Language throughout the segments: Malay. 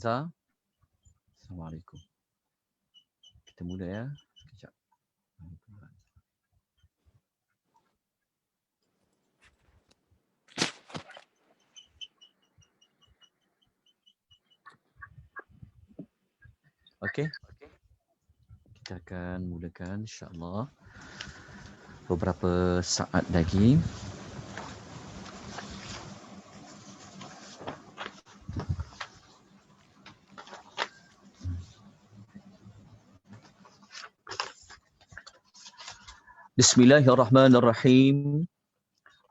Zah, Assalamualaikum. Kita mula ya. Sekejap. Okey. Kita akan mulakan insya-Allah beberapa saat lagi. Bismillahirrahmanirrahim.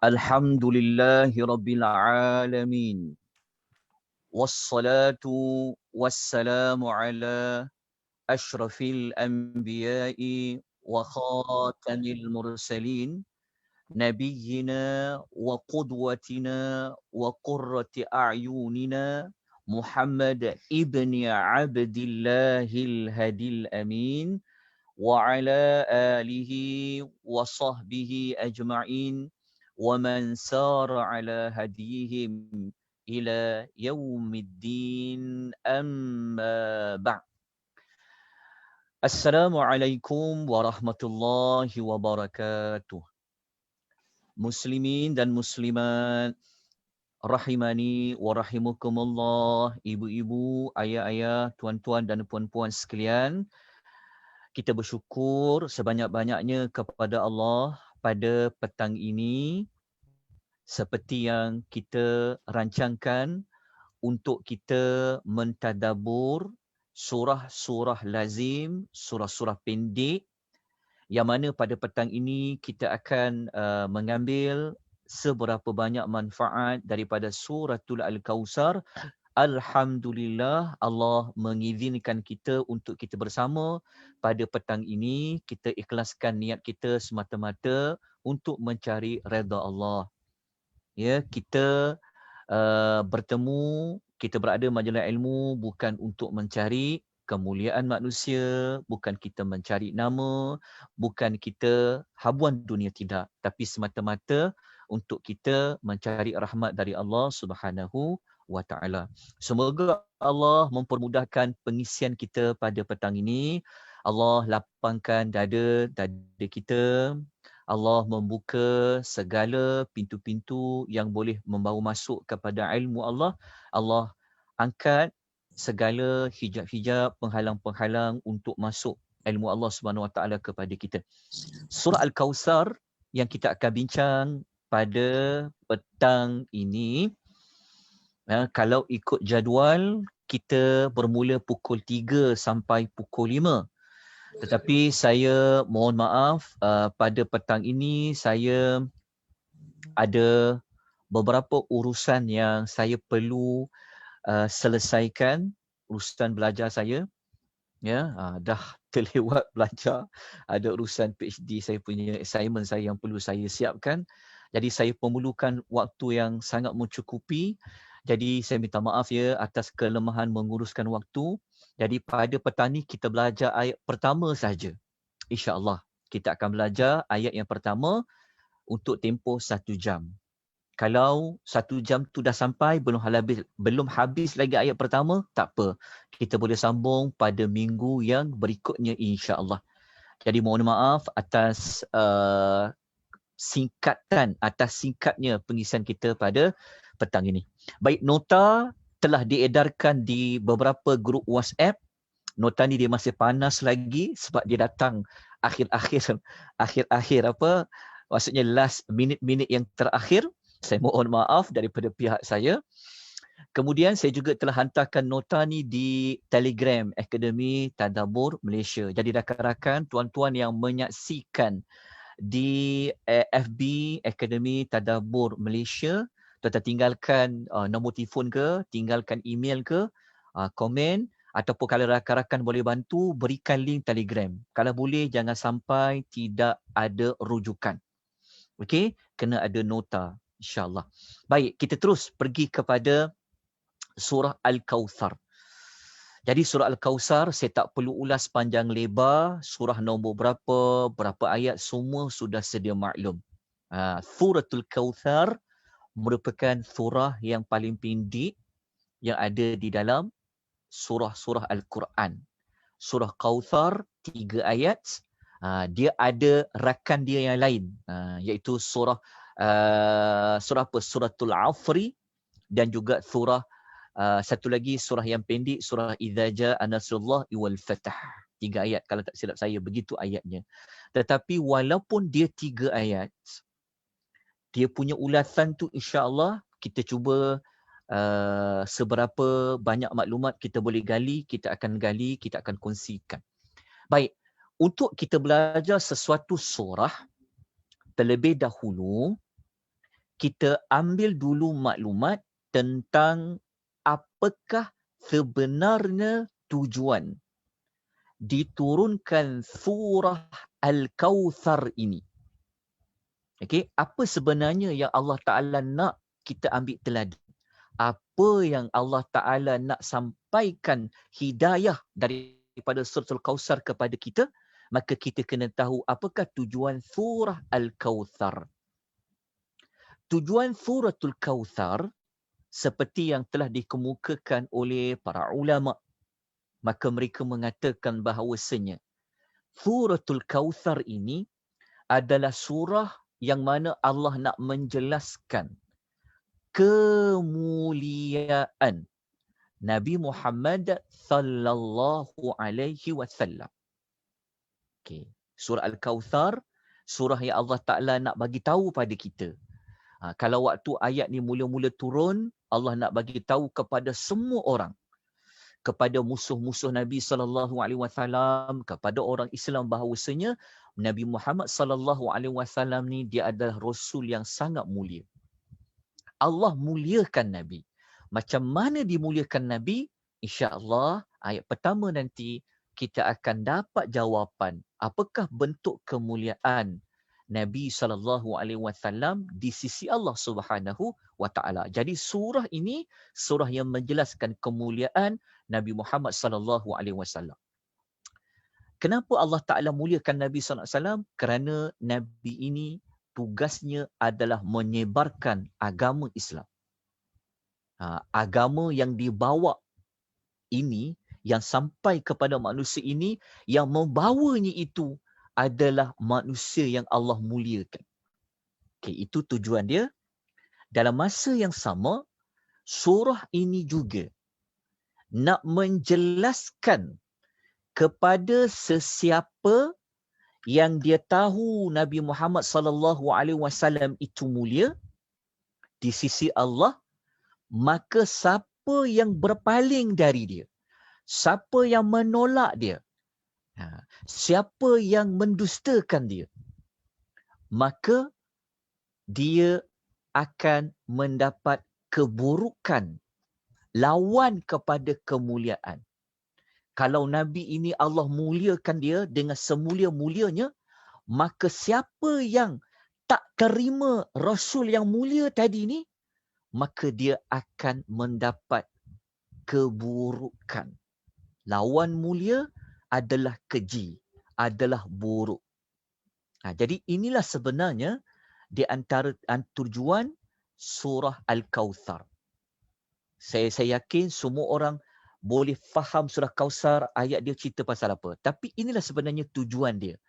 Alhamdulillahirabbil alamin. Wassalatu wassalamu ala asyrafil anbiya'i wa khatamil mursalin nabiyyina wa qudwatina wa qurrati a'yunina Muhammad ibni Abdillahil Hadil Amin wa ala alihi wa sahbihi ajma'in wa man sara ala hadihim ila yaumiddin amma ba'd. Assalamualaikum warahmatullahi wabarakatuh. Muslimin dan muslimat rahimani wa rahimukumullah, ibu-ibu, ayah-ayah, tuan-tuan dan puan-puan sekalian. Kita bersyukur sebanyak-banyaknya kepada Allah pada petang ini seperti yang kita rancangkan untuk kita mentadabbur surah-surah lazim, surah-surah pendek yang mana pada petang ini kita akan mengambil seberapa banyak manfaat daripada suratul Al-Kautsar. Alhamdulillah Allah mengizinkan kita untuk kita bersama pada petang ini. Kita ikhlaskan niat kita semata-mata untuk mencari redha Allah. Ya, kita bertemu, kita berada majlis ilmu bukan untuk mencari kemuliaan manusia, bukan kita mencari nama, bukan kita habuan dunia, tidak, tapi semata-mata untuk kita mencari rahmat dari Allah Subhanahu wa taala. Semoga Allah mempermudahkan pengisian kita pada petang ini. Allah lapangkan dada kita. Allah membuka segala pintu-pintu yang boleh membawa masuk kepada ilmu Allah. Allah angkat segala hijab-hijab, penghalang-penghalang untuk masuk ilmu Allah Subhanahu Wa Taala kepada kita. Surah Al-Kautsar yang kita akan bincang pada petang ini, kalau ikut jadual kita bermula pukul 3 sampai pukul 5. Tetapi saya mohon maaf, pada petang ini saya ada beberapa urusan yang saya perlu selesaikan, urusan belajar saya. Ya, dah terlewat belajar. Ada urusan PhD saya punya assignment saya yang perlu saya siapkan. Jadi saya memerlukan waktu yang sangat mencukupi. Jadi saya minta maaf ya atas kelemahan menguruskan waktu. Jadi pada petang ini kita belajar ayat pertama saja. InsyaAllah kita akan belajar ayat yang pertama untuk tempoh 1 jam. Kalau 1 jam tu dah sampai, belum habis lagi ayat pertama, tak apa. Kita boleh sambung pada minggu yang berikutnya insya-Allah. Jadi mohon maaf atas singkatnya pengisian kita pada petang ini. Baik, nota telah diedarkan di beberapa grup WhatsApp. Nota ni dia masih panas lagi sebab dia datang akhir-akhir maksudnya last minute yang terakhir. Saya mohon maaf daripada pihak saya. Kemudian saya juga telah hantarkan nota ni di Telegram Akademi Tadabbur Malaysia. Jadi rakan-rakan, tuan-tuan yang menyaksikan di FB Akademi Tadabbur Malaysia, tuan-tuan tinggalkan nombor telefon ke, tinggalkan email ke, komen, ataupun kalau rakan-rakan boleh bantu, berikan link Telegram. Kalau boleh jangan sampai tidak ada rujukan. Okey, kena ada nota insya-Allah. Baik, kita terus pergi kepada surah Al-Kautsar. Jadi surah Al-Kautsar saya tak perlu ulas panjang lebar, surah nombor berapa ayat, semua sudah sedia maklum. Suratul Kautsar merupakan surah yang paling pendek yang ada di dalam surah-surah Al-Quran. Surah Kautsar 3 ayat, dia ada rakan dia yang lain, iaitu surah Suratul Afri, dan juga surah satu lagi surah yang pendek, surah Idza Jaa Nasrullah wal Fath. 3 ayat kalau tak silap saya, begitu ayatnya. Tetapi walaupun dia 3 ayat, dia punya ulasan tu insya-Allah kita cuba seberapa banyak maklumat kita boleh gali, kita akan gali, kita akan kongsikan. Baik, untuk kita belajar sesuatu surah, terlebih dahulu kita ambil dulu maklumat tentang apakah sebenarnya tujuan diturunkan surah Al-Kautsar ini. Okey, apa sebenarnya yang Allah Ta'ala nak kita ambil teladan? Apa yang Allah Ta'ala nak sampaikan hidayah daripada suratul Kautsar kepada kita, maka kita kena tahu apakah tujuan surah Al-Kautsar. Tujuan suratul Kautsar seperti yang telah dikemukakan oleh para ulama, maka mereka mengatakan bahawasanya suratul Kautsar ini adalah surah yang mana Allah nak menjelaskan kemuliaan Nabi Muhammad sallallahu alaihi wasallam. Okey, surah Al-Kautsar, surah yang Allah Taala nak bagi tahu pada kita. Kalau waktu ayat ni mula-mula turun, Allah nak bagi tahu kepada semua orang, kepada musuh-musuh Nabi sallallahu alaihi wasallam, kepada orang Islam, bahawasanya Nabi Muhammad sallallahu alaihi wasallam ni dia adalah rasul yang sangat mulia. Allah muliakan Nabi. Macam mana dimuliakan Nabi? Insya-Allah ayat pertama nanti kita akan dapat jawapan apakah bentuk kemuliaan Nabi sallallahu alaihi wasallam di sisi Allah Subhanahu wa taala. Jadi surah ini surah yang menjelaskan kemuliaan Nabi Muhammad sallallahu alaihi wasallam. Kenapa Allah Taala muliakan Nabi sallallahu alaihi wasallam? Kerana Nabi ini tugasnya adalah menyebarkan agama Islam. Agama yang dibawa ini, yang sampai kepada manusia ini, yang membawanya itu adalah manusia yang Allah muliakan. Okay, itu tujuan dia. Dalam masa yang sama, surah ini juga nak menjelaskan kepada sesiapa yang dia tahu Nabi Muhammad sallallahu alaihi wasallam itu mulia di sisi Allah, maka siapa yang berpaling dari dia, siapa yang menolak dia, siapa yang mendustakan dia, maka dia akan mendapat keburukan, lawan kepada kemuliaan. Kalau Nabi ini Allah muliakan dia dengan semulia-mulianya, maka siapa yang tak terima Rasul yang mulia tadi ni, maka dia akan mendapat keburukan. Lawan mulia adalah keji, adalah buruk. Jadi inilah sebenarnya di antara tujuan surah Al-Kautsar. Saya yakin semua orang boleh faham surah Kautsar, ayat dia cerita pasal apa. Tapi inilah sebenarnya tujuan dia.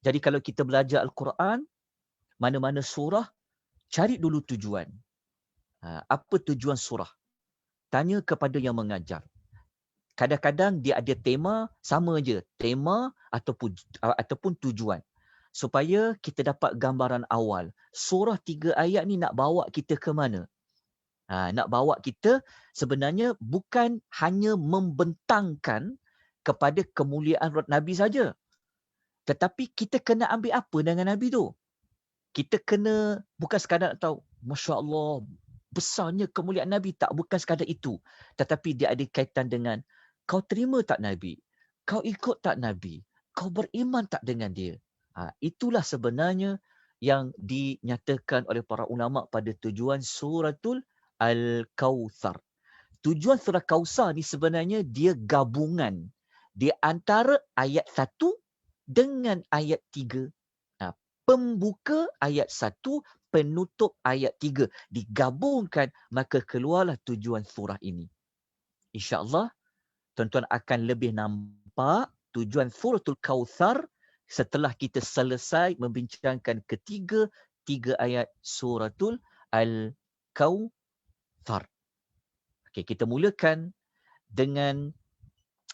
Jadi kalau kita belajar Al-Quran, mana-mana surah, cari dulu tujuan. Apa tujuan surah? Tanya kepada yang mengajar. Kadang-kadang dia ada tema, sama je. Tema ataupun tujuan. Supaya kita dapat gambaran awal. Surah 3 ayat ni nak bawa kita ke mana? Nak bawa kita sebenarnya bukan hanya membentangkan kepada kemuliaan Nabi saja. Tetapi kita kena ambil apa dengan Nabi tu? Kita kena bukan sekadar nak tahu, Masya Allah, besarnya kemuliaan Nabi. Tak, bukan sekadar itu. Tetapi dia ada kaitan dengan, kau terima tak Nabi? Kau ikut tak Nabi? Kau beriman tak dengan dia? Itulah sebenarnya yang dinyatakan oleh para ulama pada tujuan suratul Al-Kautsar. Tujuan surah Kautsar ni sebenarnya dia gabungan di antara ayat 1 dengan ayat 3. Pembuka ayat 1, penutup ayat 3. Digabungkan, maka keluarlah tujuan surah ini. InsyaAllah tuan-tuan akan lebih nampak tujuan suratul Kautsar setelah kita selesai membincangkan tiga ayat suratul Al-Kautsar. Okey, kita mulakan dengan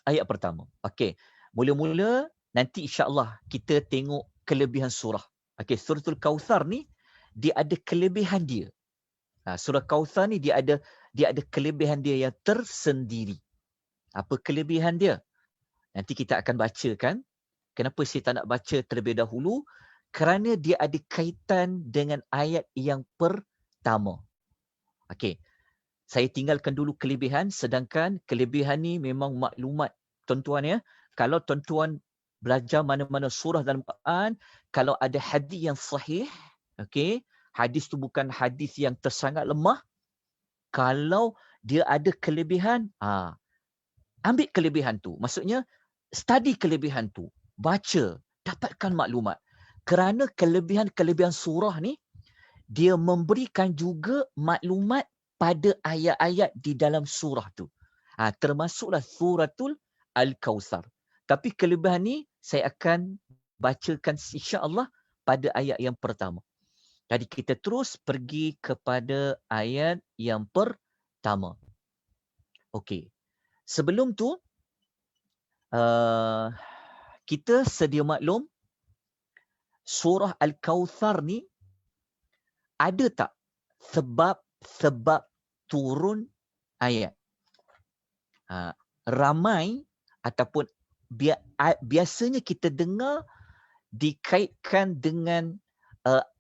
ayat pertama. Okey, mula-mula nanti insya-Allah kita tengok kelebihan surah. Okey, suratul Kautsar ni dia ada kelebihan dia. Surah Kautsar ni dia ada kelebihan dia yang tersendiri. Apa kelebihan dia? Nanti kita akan bacakan. Kenapa saya tak nak baca terlebih dahulu? Kerana dia ada kaitan dengan ayat yang pertama. Okey. Saya tinggalkan dulu kelebihan, sedangkan kelebihan ni memang maklumat tuan-tuan ya. Kalau tuan-tuan belajar mana-mana surah dalam Quran, kalau ada hadis yang sahih, okey, hadis tu bukan hadis yang tersangat lemah. Kalau dia ada kelebihan, ambil kelebihan tu. Maksudnya, study kelebihan tu. Baca, dapatkan maklumat. Kerana kelebihan-kelebihan surah ni, dia memberikan juga maklumat pada ayat-ayat di dalam surah tu. Termasuklah suratul Al-Kautsar. Tapi kelebihan ni, saya akan bacakan insya-Allah pada ayat yang pertama. Jadi kita terus pergi kepada ayat yang pertama. Okey. Sebelum tu, kita sedia maklum, surah Al-Kautsar ni ada tak sebab turun ayat? Ramai ataupun biasanya kita dengar dikaitkan dengan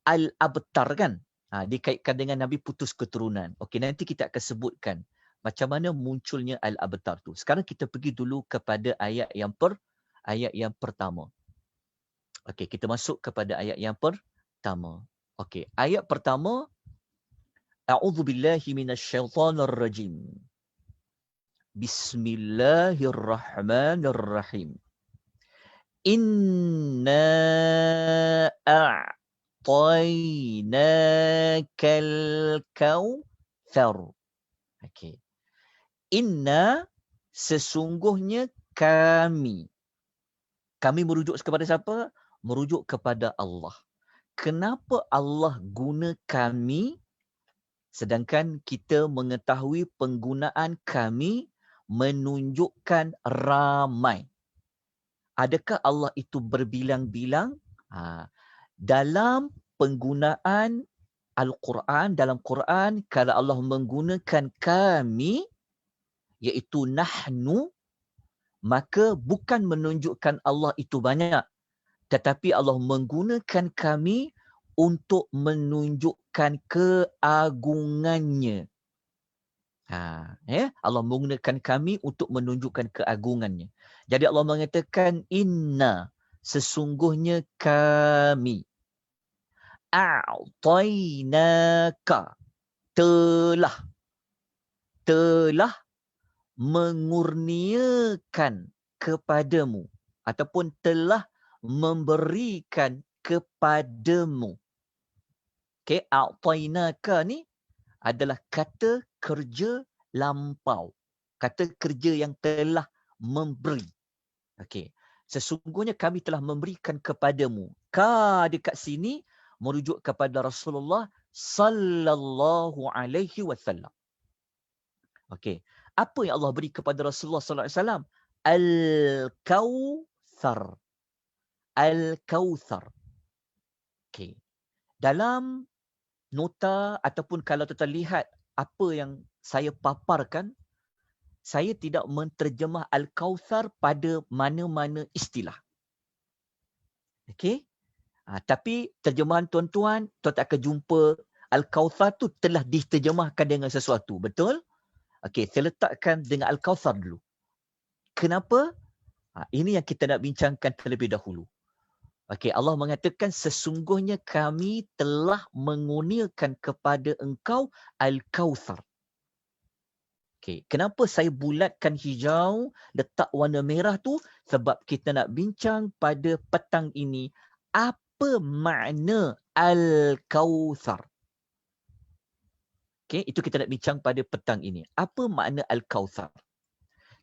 Al-Abtar kan? Dikaitkan dengan Nabi putus keturunan. Okey, nanti kita akan sebutkan macam mana munculnya Al-Abtar tu. Sekarang kita pergi dulu kepada ayat yang pertama. Okey, kita masuk kepada ayat yang pertama. Okey, ayat pertama, A'udzubillahi minasyaitonirrajim. Bismillahirrahmanirrahim. Inna a'tainakal kautsar. Okey. Inna, sesungguhnya kami. Kami merujuk kepada siapa? Merujuk kepada Allah. Kenapa Allah guna kami sedangkan kita mengetahui penggunaan kami menunjukkan ramai? Adakah Allah itu berbilang-bilang? Dalam penggunaan Al-Quran, dalam Quran, kalau Allah menggunakan kami, iaitu nahnu, maka bukan menunjukkan Allah itu banyak. Tetapi Allah menggunakan kami untuk menunjukkan keagungannya. Allah menggunakan kami untuk menunjukkan keagungannya. Jadi Allah mengatakan inna, sesungguhnya kami, a'tainaka, telah mengurniakan kepadamu ataupun telah memberikan kepadamu. Okey, a'tainaka ni adalah kata kerja lampau. Kata kerja yang telah memberi. Okey. Sesungguhnya kami telah memberikan kepadamu. Ka dekat sini merujuk kepada Rasulullah sallallahu alaihi wasallam. Okey. Apa yang Allah beri kepada Rasulullah sallallahu alaihi wasallam? Al-Kautsar. Al-Kautsar. Okey. Dalam nota ataupun kalau kita lihat apa yang saya paparkan, saya tidak menterjemah Al-Kautsar pada mana-mana istilah. Okey? Tapi terjemahan tuan-tuan akan jumpa Al-Kautsar tu telah diterjemahkan dengan sesuatu. Betul? Okey, saya letakkan dengan Al-Kautsar dulu. Kenapa? Ini yang kita nak bincangkan terlebih dahulu. Okey, Allah mengatakan sesungguhnya kami telah mengurniakan kepada engkau Al-Kautsar. Okey, kenapa saya bulatkan hijau, letak warna merah tu? Sebab kita nak bincang pada petang ini apa makna Al-Kautsar. Okey, itu kita nak bincang pada petang ini. Apa makna Al-Kautsar?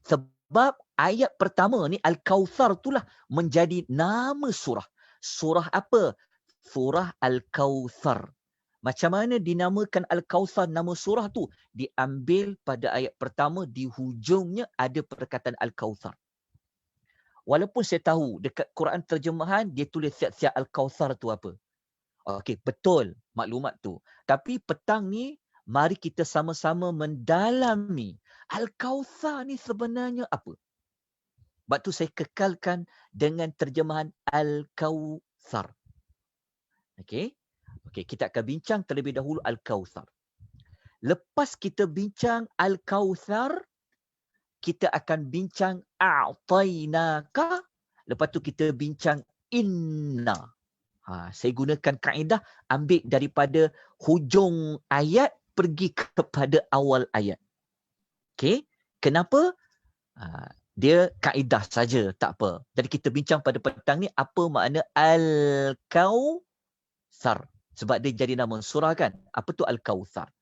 Sebab Sebab ayat pertama ni Al-Kautsar itulah menjadi nama surah. Surah apa? Surah Al-Kautsar. Macam mana dinamakan Al-Kautsar nama surah tu? Diambil pada ayat pertama, di hujungnya ada perkataan Al-Kautsar. Walaupun saya tahu dekat Quran terjemahan dia tulis siap-siap Al-Kautsar tu apa. Okey, betul maklumat tu. Tapi petang ni mari kita sama-sama mendalami Al-Kautsar ni sebenarnya apa. Sebab tu saya kekalkan dengan terjemahan Al-Kautsar. Okey. Okey, kita akan bincang terlebih dahulu Al-Kautsar. Lepas kita bincang Al-Kautsar, kita akan bincang A'tainaka. Lepas tu kita bincang Inna. Saya gunakan kaedah ambil daripada hujung ayat pergi kepada awal ayat. Okey, kenapa? Dia kaedah saja, tak apa. Jadi kita bincang pada petang ni apa makna Al-Kautsar. Sebab dia jadi nama surah kan. Apa tu Al-Kautsar?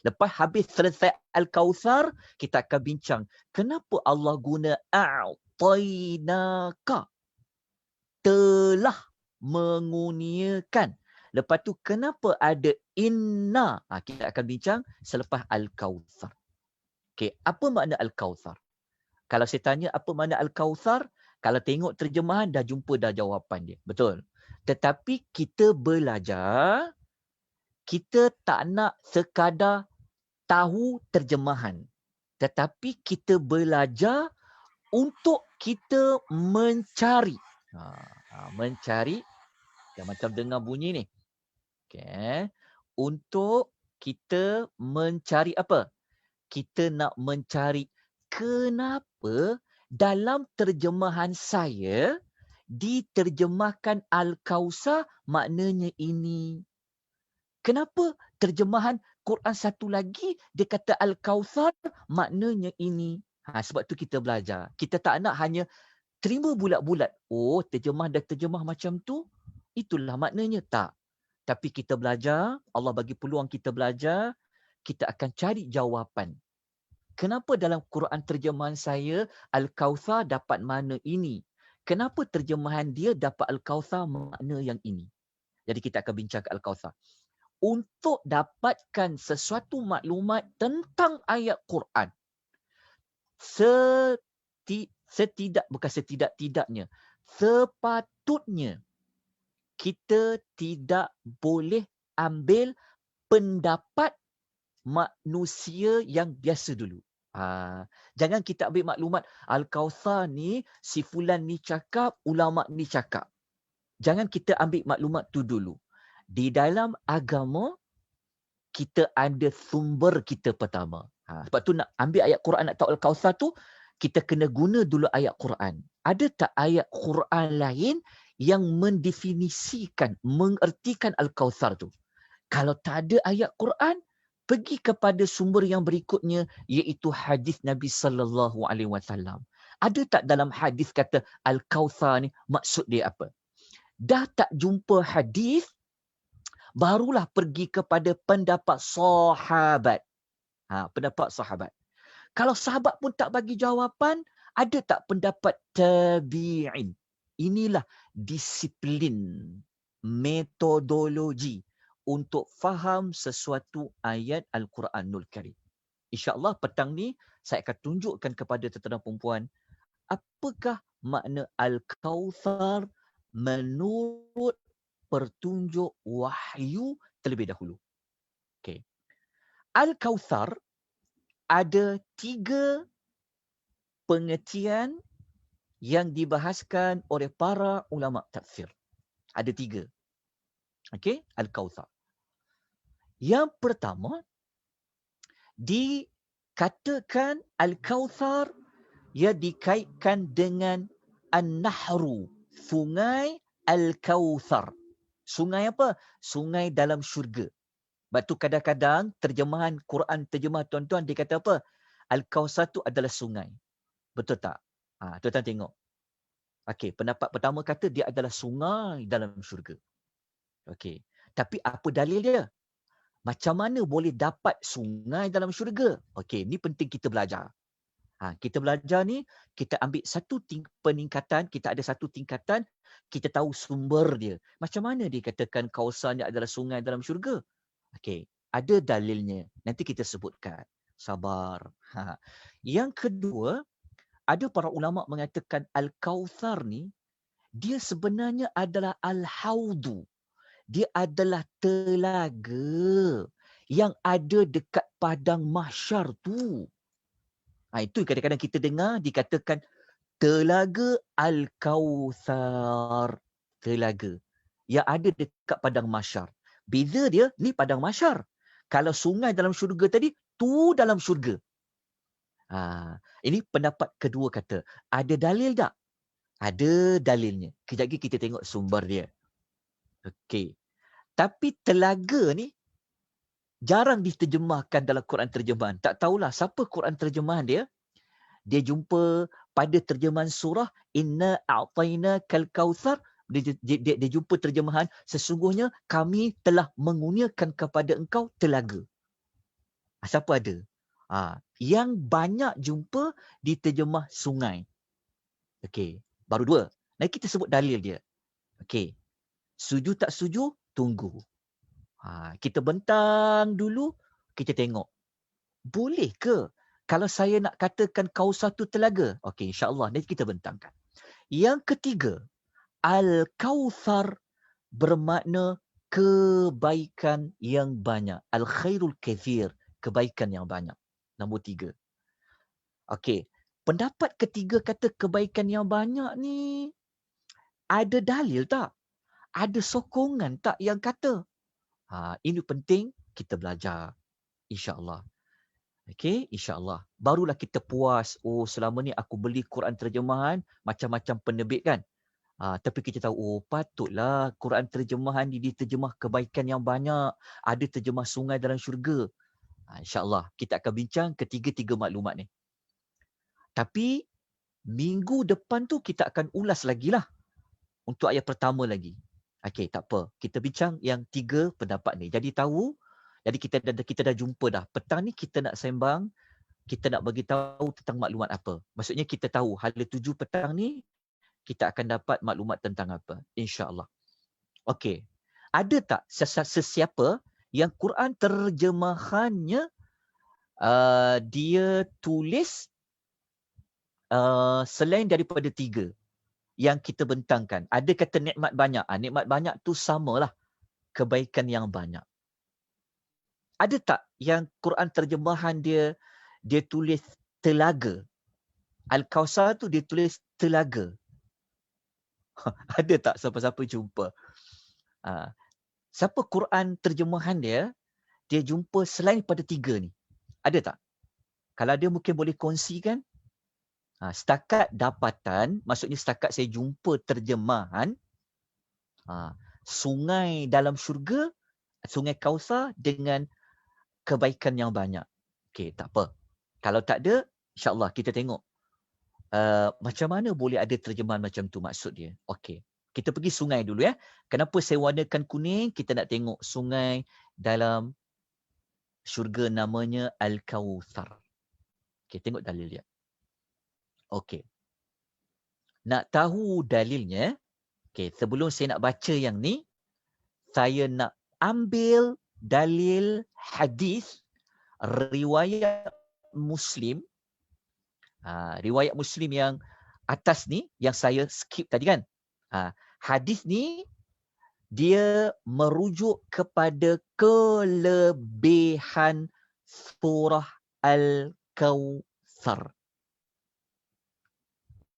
Lepas habis selesai Al-Kautsar, kita akan bincang kenapa Allah guna A'tainaka. Telah menguniakan. Lepas tu kenapa ada inna? Kita akan bincang selepas Al-Kautsar. Okey, apa makna Al-Kautsar? Kalau saya tanya apa makna Al-Kautsar, kalau tengok terjemahan dah jumpa dah jawapan dia. Betul. Tetapi kita belajar, kita tak nak sekadar tahu terjemahan. Tetapi kita belajar untuk kita mencari. Mencari. Macam dengar bunyi ni. Okay. Untuk kita mencari apa? Kita nak mencari kenapa dalam terjemahan saya diterjemahkan Al-Kautsar maknanya ini. Kenapa terjemahan Quran satu lagi dia kata Al-Kautsar maknanya ini. Sebab tu kita belajar. Kita tak nak hanya terima bulat-bulat. Oh, terjemah dah terjemah macam tu. Itulah maknanya. Tak. Tapi kita belajar, Allah bagi peluang kita belajar, kita akan cari jawapan. Kenapa dalam Quran terjemahan saya, Al-Kautsar dapat makna ini? Kenapa terjemahan dia dapat Al-Kautsar makna yang ini? Jadi kita akan bincang ke Al-Kautsar. Untuk dapatkan sesuatu maklumat tentang ayat Quran, setidak-tidaknya, sepatutnya kita tidak boleh ambil pendapat manusia yang biasa dulu. Jangan kita ambil maklumat Al-Kautsar ni, si fulan ni cakap, ulama ni cakap. Jangan kita ambil maklumat tu dulu. Di dalam agama, kita ada sumber kita pertama. Sebab tu nak ambil ayat Quran, nak tahu Al-Kautsar tu, kita kena guna dulu ayat Quran. Ada tak ayat Quran lain yang mendefinisikan, mengertikan Al-Kautsar tu? Kalau tak ada ayat Quran, pergi kepada sumber yang berikutnya, iaitu hadis Nabi sallallahu alaihi wasallam. Ada tak dalam hadis kata Al-Kautsar ni maksud dia apa? Dah tak jumpa hadis, barulah pergi kepada pendapat sahabat. Pendapat sahabat. Kalau sahabat pun tak bagi jawapan, ada tak pendapat tabi'in? Inilah disiplin, metodologi untuk faham sesuatu ayat Al-Quranul Karim. InsyaAllah petang ni saya akan tunjukkan kepada tentera perempuan apakah makna Al-Kautsar menurut pertunjuk wahyu terlebih dahulu. Okay. Al-Kautsar ada 3 pengertian yang dibahaskan oleh para ulama tafsir. Ada 3. Okey, Al-Kautsar. Yang pertama, dikatakan Al-Kautsar ia dikaitkan dengan An-Nahru, sungai Al-Kautsar. Sungai apa? Sungai dalam syurga. Sebab tu kadang-kadang terjemahan Quran, terjemah tuan-tuan dia kata apa? Al-Kautsar tu adalah sungai. Betul tak? Tuan-tuan tengok. Okey, pendapat pertama kata dia adalah sungai dalam syurga. Okey. Tapi apa dalil dia? Macam mana boleh dapat sungai dalam syurga? Okey, ni penting kita belajar. Kita belajar ni, kita ambil satu peningkatan, kita ada satu tingkatan, kita tahu sumber dia. Macam mana dikatakan Kausar ni adalah sungai dalam syurga? Okey, ada dalilnya. Nanti kita sebutkan. Sabar. Yang kedua, ada para ulama mengatakan Al-Kautsar ni, dia sebenarnya adalah Al-Haudu. Dia adalah telaga yang ada dekat padang mahsyar tu. Itu kadang-kadang kita dengar dikatakan telaga Al-Kautsar. Telaga yang ada dekat padang mahsyar. Beza dia, ni padang mahsyar. Kalau sungai dalam syurga tadi, tu dalam syurga. Ini pendapat kedua kata. Ada dalil tak? Ada dalilnya. Kejap lagi kita tengok sumber dia. Okey. Tapi telaga ni jarang diterjemahkan dalam Quran terjemahan. Tak tahulah siapa Quran terjemahan dia. Dia jumpa pada terjemahan surah Inna a'tayna kal kautsar. Dia jumpa terjemahan sesungguhnya kami telah mengurniakan kepada engkau telaga. Siapa ada? Yang banyak jumpa diterjemah sungai. Okey, baru dua. Nanti kita sebut dalil dia. Okey. Setuju tak setuju? Tunggu. Kita bentang dulu, kita tengok. Boleh ke kalau saya nak katakan Kausar tu telaga? Okey, insya-Allah nanti kita bentangkan. Yang ketiga, Al-Kautsar bermakna kebaikan yang banyak. Al-khairul kathir, kebaikan yang banyak. Nombor 3. Okey, pendapat ketiga kata kebaikan yang banyak ni ada dalil tak? Ada sokongan tak yang kata? Ini penting kita belajar. InsyaAllah. Okey, insyaAllah. Barulah kita puas. Oh, selama ni aku beli Quran terjemahan, macam-macam penerbit kan. Tapi kita tahu, oh patutlah Quran terjemahan ni diterjemah kebaikan yang banyak. Ada terjemah sungai dalam syurga. InsyaAllah kita akan bincang ketiga-tiga maklumat ni. Tapi minggu depan tu kita akan ulas lagi lah. Untuk ayat pertama lagi. Okey, tak apa. Kita bincang yang 3 pendapat ni. Jadi tahu, jadi kita dah jumpa dah. Petang ni kita nak sembang, kita nak bagi tahu tentang maklumat apa. Maksudnya kita tahu hala 7 petang ni kita akan dapat maklumat tentang apa. InsyaAllah. Okey. Ada tak sesiapa yang Quran terjemahannya dia tulis selain daripada 3 yang kita bentangkan? Ada kata nikmat banyak. Nikmat banyak tu samalah kebaikan yang banyak. Ada tak yang Quran terjemahan dia tulis telaga? Al-Kautsar tu dia tulis telaga. Ada tak siapa-siapa jumpa? Siapa Quran terjemahan dia jumpa selain pada 3 ni? Ada tak? Kalau ada mungkin boleh kongsikan. Setakat dapatan, maksudnya setakat saya jumpa terjemahan, sungai dalam syurga, sungai Kautsar dengan kebaikan yang banyak. Okey, tak apa. Kalau tak ada, insyaAllah kita tengok macam mana boleh ada terjemahan macam tu maksud dia. Okey, kita pergi sungai dulu ya. Kenapa saya warnakan kuning? Kita nak tengok sungai dalam syurga namanya Al-Kautsar. Okey, tengok dalil dia. Okey. Nak tahu dalilnya, okey, sebelum saya nak baca yang ni, saya nak ambil dalil hadis riwayat Muslim. Riwayat Muslim yang atas ni, yang saya skip tadi kan. Hadis ni, dia merujuk kepada kelebihan surah Al-Kautsar.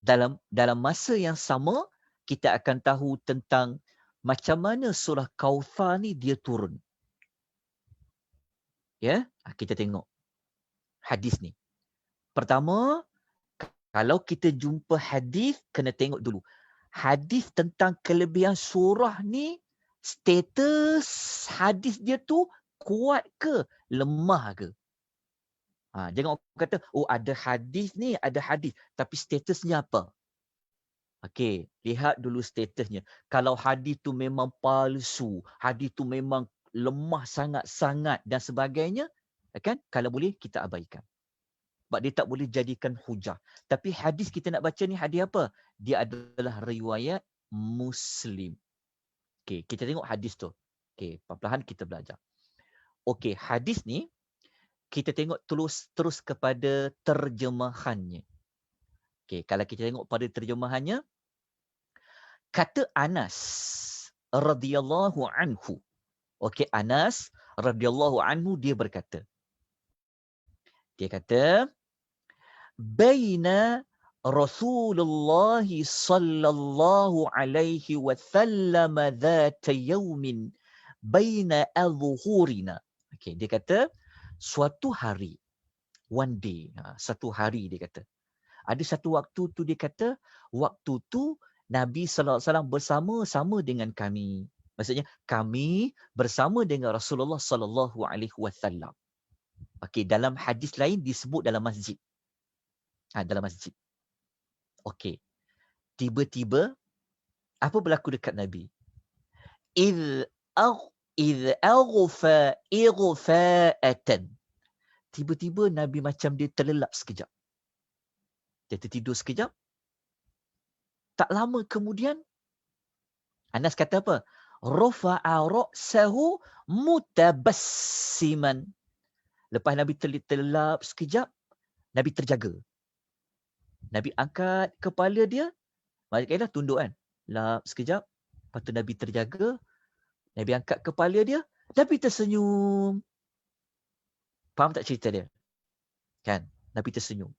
Dalam masa yang sama, kita akan tahu tentang macam mana surah Kautsar ni dia turun. Ya, kita tengok hadis ni. Pertama, kalau kita jumpa hadis, kena tengok dulu. Hadis tentang kelebihan surah ni, status hadis dia tu kuat ke, lemah ke? Jangan orang kata, oh ada hadis ni, ada hadis. Tapi statusnya apa? Okey, lihat dulu statusnya. Kalau hadis tu memang palsu, hadis tu memang lemah sangat-sangat dan sebagainya, kan? Kalau boleh kita abaikan. Sebab dia tak boleh jadikan hujah. Tapi hadis kita nak baca ni hadis apa? Dia adalah riwayat Muslim. Okey, kita tengok hadis tu. Okey, perlahan kita belajar. Okey, hadis ni kita tengok terus kepada terjemahannya. Okey, kalau kita tengok pada terjemahannya, kata Anas radhiyallahu anhu. Okey, Anas radhiyallahu anhu dia berkata. Dia kata, baina Rasulullah sallallahu alaihi wasallam dhata yawmin baina adhuhurina. Okey, dia kata suatu hari, one day, satu hari dia kata. Ada satu waktu tu dia kata, waktu tu Nabi sallallahu alaihi wasallam bersama-sama dengan kami. Maksudnya kami bersama dengan Rasulullah sallallahu alaihi wasallam. Okey, dalam hadis lain disebut dalam masjid. Dalam masjid. Okey. Tiba-tiba apa berlaku dekat Nabi? Idh aghfa ighfa'atan. Tiba-tiba Nabi macam dia terlelap sekejap. Dia tertidur sekejap. Tak lama kemudian Anas kata apa? Rafa'a ra'sahu mutabassiman. Lepas Nabi terlelap sekejap, Nabi terjaga. Nabi angkat kepala dia, maksudnya tunduk kan. Lap sekejap, lepas tu Nabi terjaga, Nabi angkat kepala dia, Nabi tersenyum. Faham tak cerita dia? Kan? Nabi tersenyum.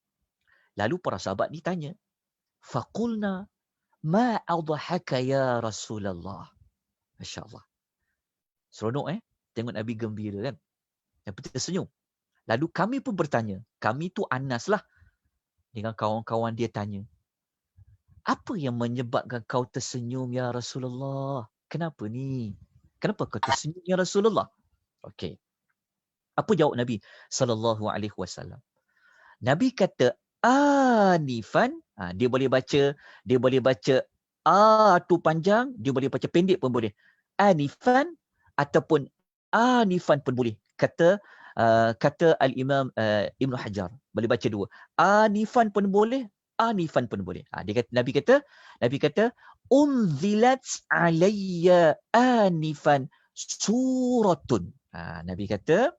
Lalu para sahabat ni tanya, faqulna ma adhaka ya Rasulullah. Masya-Allah. Seronok tengok Nabi gembira kan. Nabi tersenyum. Lalu kami pun bertanya, kami tu Anas lah. Dengan kawan-kawan dia tanya, apa yang menyebabkan kau tersenyum ya Rasulullah? Kenapa ni? Kenapa kau tersenyum ya Rasulullah? Okey. Apa jawab Nabi sallallahu alaihi wasallam? Nabi kata anifan, dia boleh baca tu panjang, dia boleh baca pendek pun boleh. Anifan ataupun anifan pun boleh. Kata Al-Imam Ibn Hajar, boleh baca dua. Anifan pun boleh, anifan pun boleh. Nabi kata unzilat alayya anifan suratun. Nabi kata,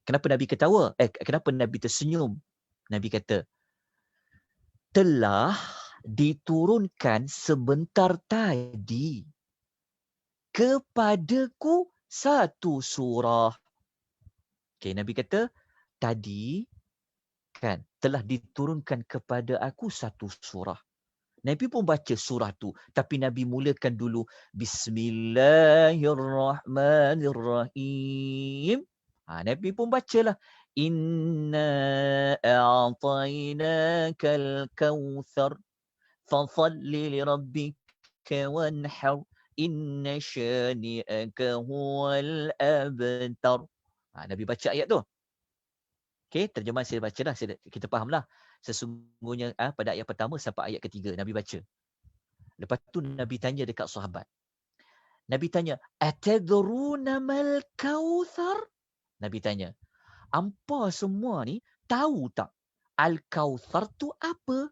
kenapa Nabi ketawa? Kenapa Nabi tersenyum? Nabi kata, telah diturunkan sebentar tadi kepadaku satu surah. Okay, Nabi kata, tadi kan telah diturunkan kepada aku satu surah. Nabi pun baca surah tu, tapi Nabi mulakan dulu Bismillahirrahmanirrahim. Nabi pun bacalah Inna a'tainakal kautsar fasalli lirabbika wanhar inna syani'aka huwal abtar. Nabi baca ayat tu. Okey, terjemahan saya baca dah, kita fahamlah. Sesungguhnya pada ayat pertama sampai ayat ketiga Nabi baca. Lepas tu Nabi tanya dekat sahabat. Nabi tanya, atadruna mal kautsar? Nabi tanya, hampa semua ni tahu tak al-kautsar tu apa?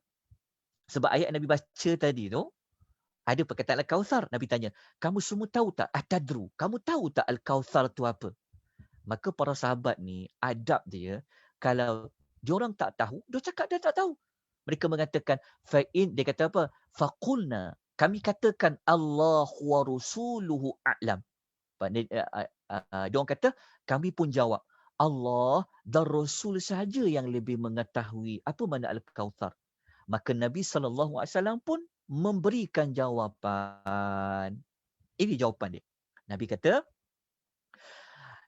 Sebab ayat Nabi baca tadi tu ada perkataan al-kautsar. Nabi tanya, kamu semua tahu tak? Atadru, kamu tahu tak al-kautsar tu apa? Maka para sahabat ni, adab dia, kalau diorang tak tahu, dia cakap dia tak tahu. Mereka mengatakan, dia kata apa? Faqulna, kami katakan Allah wa rasuluhu a'lam. Diorang kata, kami pun jawab, Allah dan Rasul sahaja yang lebih mengetahui apa makna Al-Kautsar. Maka Nabi SAW pun memberikan jawapan. Ini jawapan dia.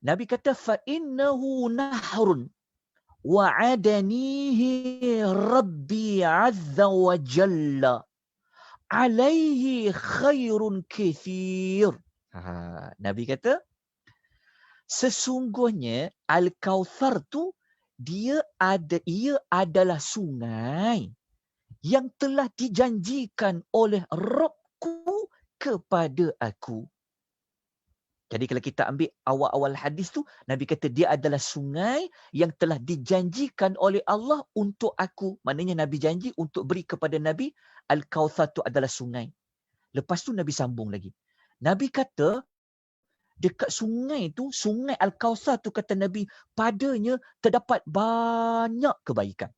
Nabi kata fa innahu nahrun wa'adanihi rabbi azza wa jalla alaihi khairun kathir. Nabi kata sesungguhnya Al-Kautsar tu ia adalah sungai yang telah dijanjikan oleh Rabbku kepada aku. Jadi kalau kita ambil awal-awal hadis tu, Nabi kata dia adalah sungai yang telah dijanjikan oleh Allah untuk aku. Maknanya Nabi janji untuk beri kepada Nabi, Al-Kautsar tu adalah sungai. Lepas tu Nabi sambung lagi. Nabi kata, dekat sungai tu, sungai Al-Kautsar tu kata Nabi, padanya terdapat banyak kebaikan.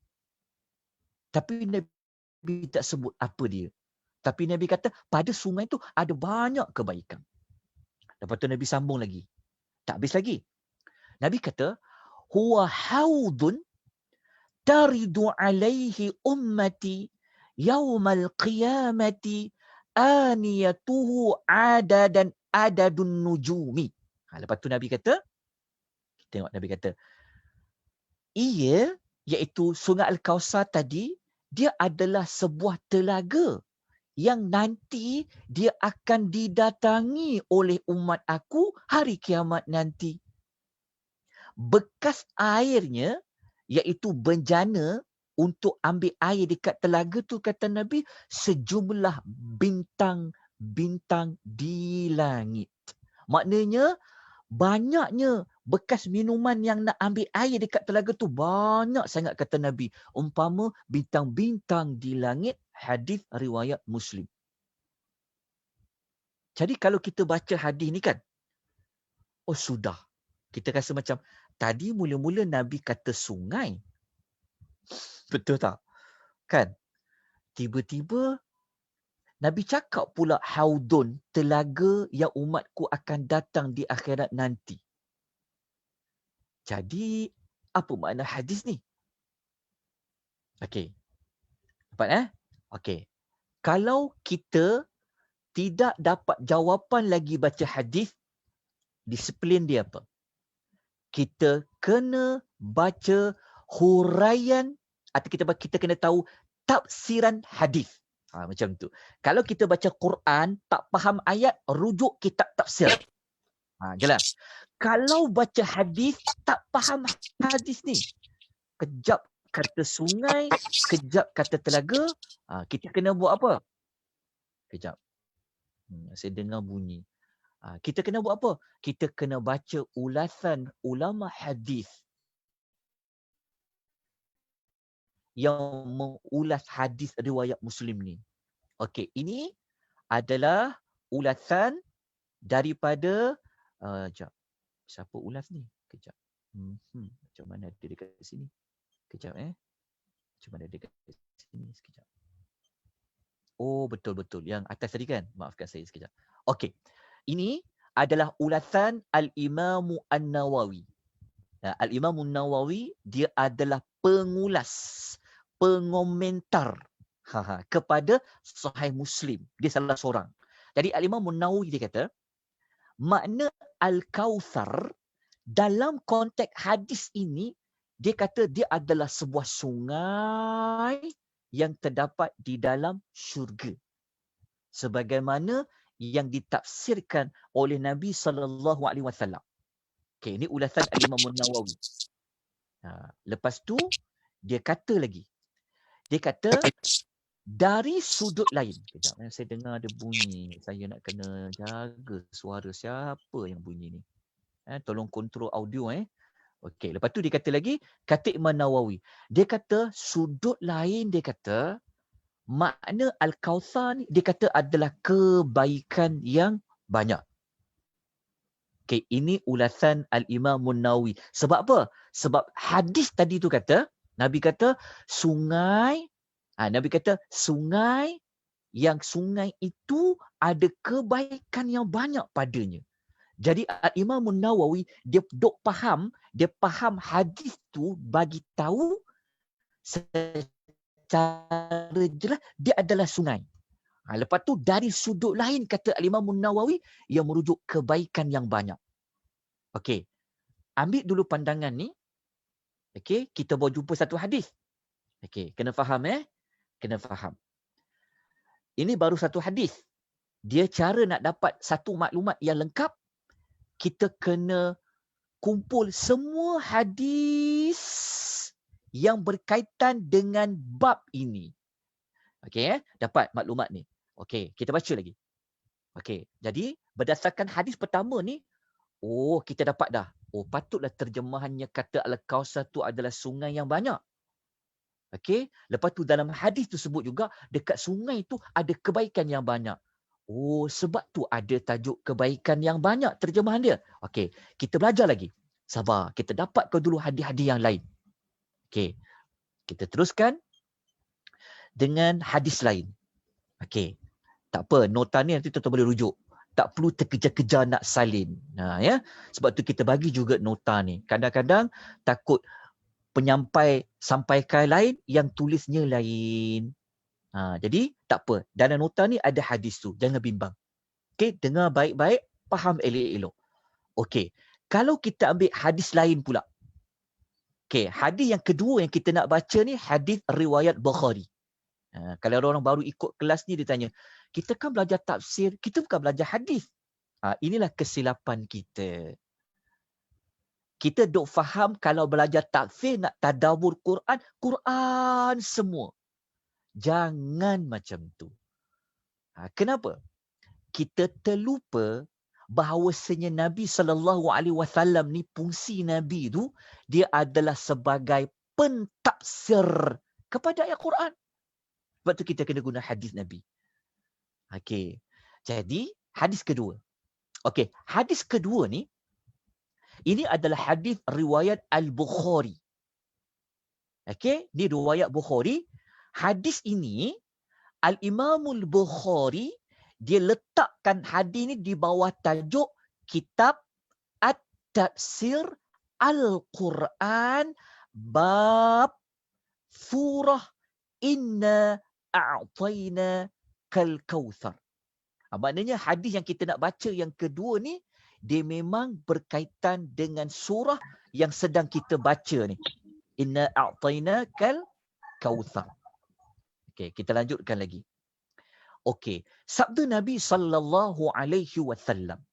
Tapi Nabi tak sebut apa dia. Tapi Nabi kata, pada sungai tu ada banyak kebaikan. Lepas tu Nabi sambung lagi. Tak habis lagi. Nabi kata, huwa haudun taridu alaihi ummati yaumal qiyamati aniyatuhu adadan adadun nujumi. Lepas tu Nabi kata, tengok Nabi kata, ia iaitu sungai Al-Kautsar tadi, dia adalah sebuah telaga yang nanti dia akan didatangi oleh umat aku hari kiamat nanti. Bekas airnya, iaitu benjana untuk ambil air dekat telaga tu, kata Nabi, sejumlah bintang-bintang di langit. Maknanya, banyaknya bekas minuman yang nak ambil air dekat telaga tu banyak sangat, kata Nabi. Umpama bintang-bintang di langit, hadis riwayat Muslim. Jadi kalau kita baca hadis ni kan, oh sudah. Kita rasa macam, tadi mula-mula Nabi kata sungai. Betul tak? Kan? Tiba-tiba Nabi cakap pula haudun, telaga yang umatku akan datang di akhirat nanti. Jadi, apa makna hadis ni? Okey. Dapat Okey. Kalau kita tidak dapat jawapan lagi baca hadis, disiplin dia apa? Kita kena baca huraian atau kita kena tahu tafsiran hadis. Macam tu. Kalau kita baca Quran, tak faham ayat, rujuk kitab tafsir. Jelas. Kalau baca hadis, tak faham hadis ni, kejap kata sungai, kejap kata telaga, kita kena buat apa? Kejap. Saya dengar bunyi. Kita kena buat apa? Kita kena baca ulasan ulama hadis yang mengulas hadis riwayat Muslim ni. Okey, ini adalah ulasan daripada sekejap. Siapa ulas ni? Kejap. Macam mana ada dekat sini? Kejap Macam mana ada dekat sini? Sekejap. Oh, betul-betul. Yang atas tadi kan? Maafkan saya sekejap. Okey. Ini adalah ulasan Al-Imam An-Nawawi. Al-Imam An-Nawawi, dia adalah pengulas, pengomentar kepada Sahih Muslim. Dia salah seorang. Jadi Al-Imam An-Nawawi dia kata, makna Al-Kautsar dalam konteks hadis ini, dia kata dia adalah sebuah sungai yang terdapat di dalam syurga. Sebagaimana yang ditafsirkan oleh Nabi SAW. Okey, ini ulasan Al-Imam An-Nawawi. Lepas tu, dia kata lagi. Dia kata, dari sudut lain. Kejap, saya dengar ada bunyi. Saya nak kena jaga suara siapa yang bunyi ni. Tolong kontrol audio. Okey, lepas tu dia kata lagi, kata Imam Nawawi. Dia kata, sudut lain dia kata, makna Al-Kautsar ni, dia kata adalah kebaikan yang banyak. Okay, ini ulasan Al-Imam An-Nawawi. Sebab apa? Sebab hadis tadi tu kata, Nabi kata sungai, Nabi kata sungai, yang sungai itu ada kebaikan yang banyak padanya. Jadi Al-Imam An-Nawawi, dia faham hadis tu bagi tahu secara jelas dia adalah sungai. Lepas tu dari sudut lain kata Al-Imam An-Nawawi yang merujuk kebaikan yang banyak. Okey. Ambil dulu pandangan ni. Okey, kita baru jumpa satu hadis. Okey, kena faham Kena faham. Ini baru satu hadis. Dia cara nak dapat satu maklumat yang lengkap, kita kena kumpul semua hadis yang berkaitan dengan bab ini. Okey, dapat maklumat ni. Okey, kita baca lagi. Okey, jadi berdasarkan hadis pertama ni, Oh, kita dapat dah. Oh, patutlah terjemahannya kata Al-Kausar tu adalah sungai yang banyak. Okey, lepas tu dalam hadis tu sebut juga dekat sungai tu ada kebaikan yang banyak. Oh, sebab tu ada tajuk kebaikan yang banyak terjemahan dia. Okey, kita belajar lagi. Sabar, kita dapatkan dulu hadis-hadis yang lain. Okey, kita teruskan dengan hadis lain. Okey, tak apa, nota ni nanti tuan-tuan boleh rujuk. Tak perlu terkejar-kejar nak salin. Nah, ya. Sebab tu kita bagi juga nota ni. Kadang-kadang takut penyampai sampaikan lain, yang tulisnya lain. Jadi tak apa. Dalam nota ni ada hadis tu. Jangan bimbang. Okey, dengar baik-baik, faham elok-elok. Okey, kalau kita ambil hadis lain pula. Okey, hadis yang kedua yang kita nak baca ni hadis riwayat Bukhari. Kalau orang baru ikut kelas ni dia tanya, kita kan belajar tafsir, kita bukan belajar hadis. Inilah kesilapan kita. Kita duk faham kalau belajar tafsir nak tadabbur Quran, Quran semua. Jangan macam tu. Kenapa? Kita terlupa bahawasanya Nabi SAW ni, fungsi Nabi tu, dia adalah sebagai pentafsir kepada ayat Quran. Sebab tu kita kena guna hadis Nabi. Okey. Jadi, hadis kedua. Okey, hadis kedua ni, ini adalah hadis riwayat Al-Bukhari. Okey, ni riwayat Bukhari. Hadis ini, Al-Imamul Bukhari, dia letakkan hadis ni di bawah tajuk Kitab At-Tafsir Al-Quran bab surah Inna A'tayna Kal Kautsar. Maknanya hadis yang kita nak baca yang kedua ni, dia memang berkaitan dengan surah yang sedang kita baca ni. Inna A'tayna Kal Kautsar. Okey, kita lanjutkan lagi. Okey, sabda Nabi sallallahu alaihi wasallam.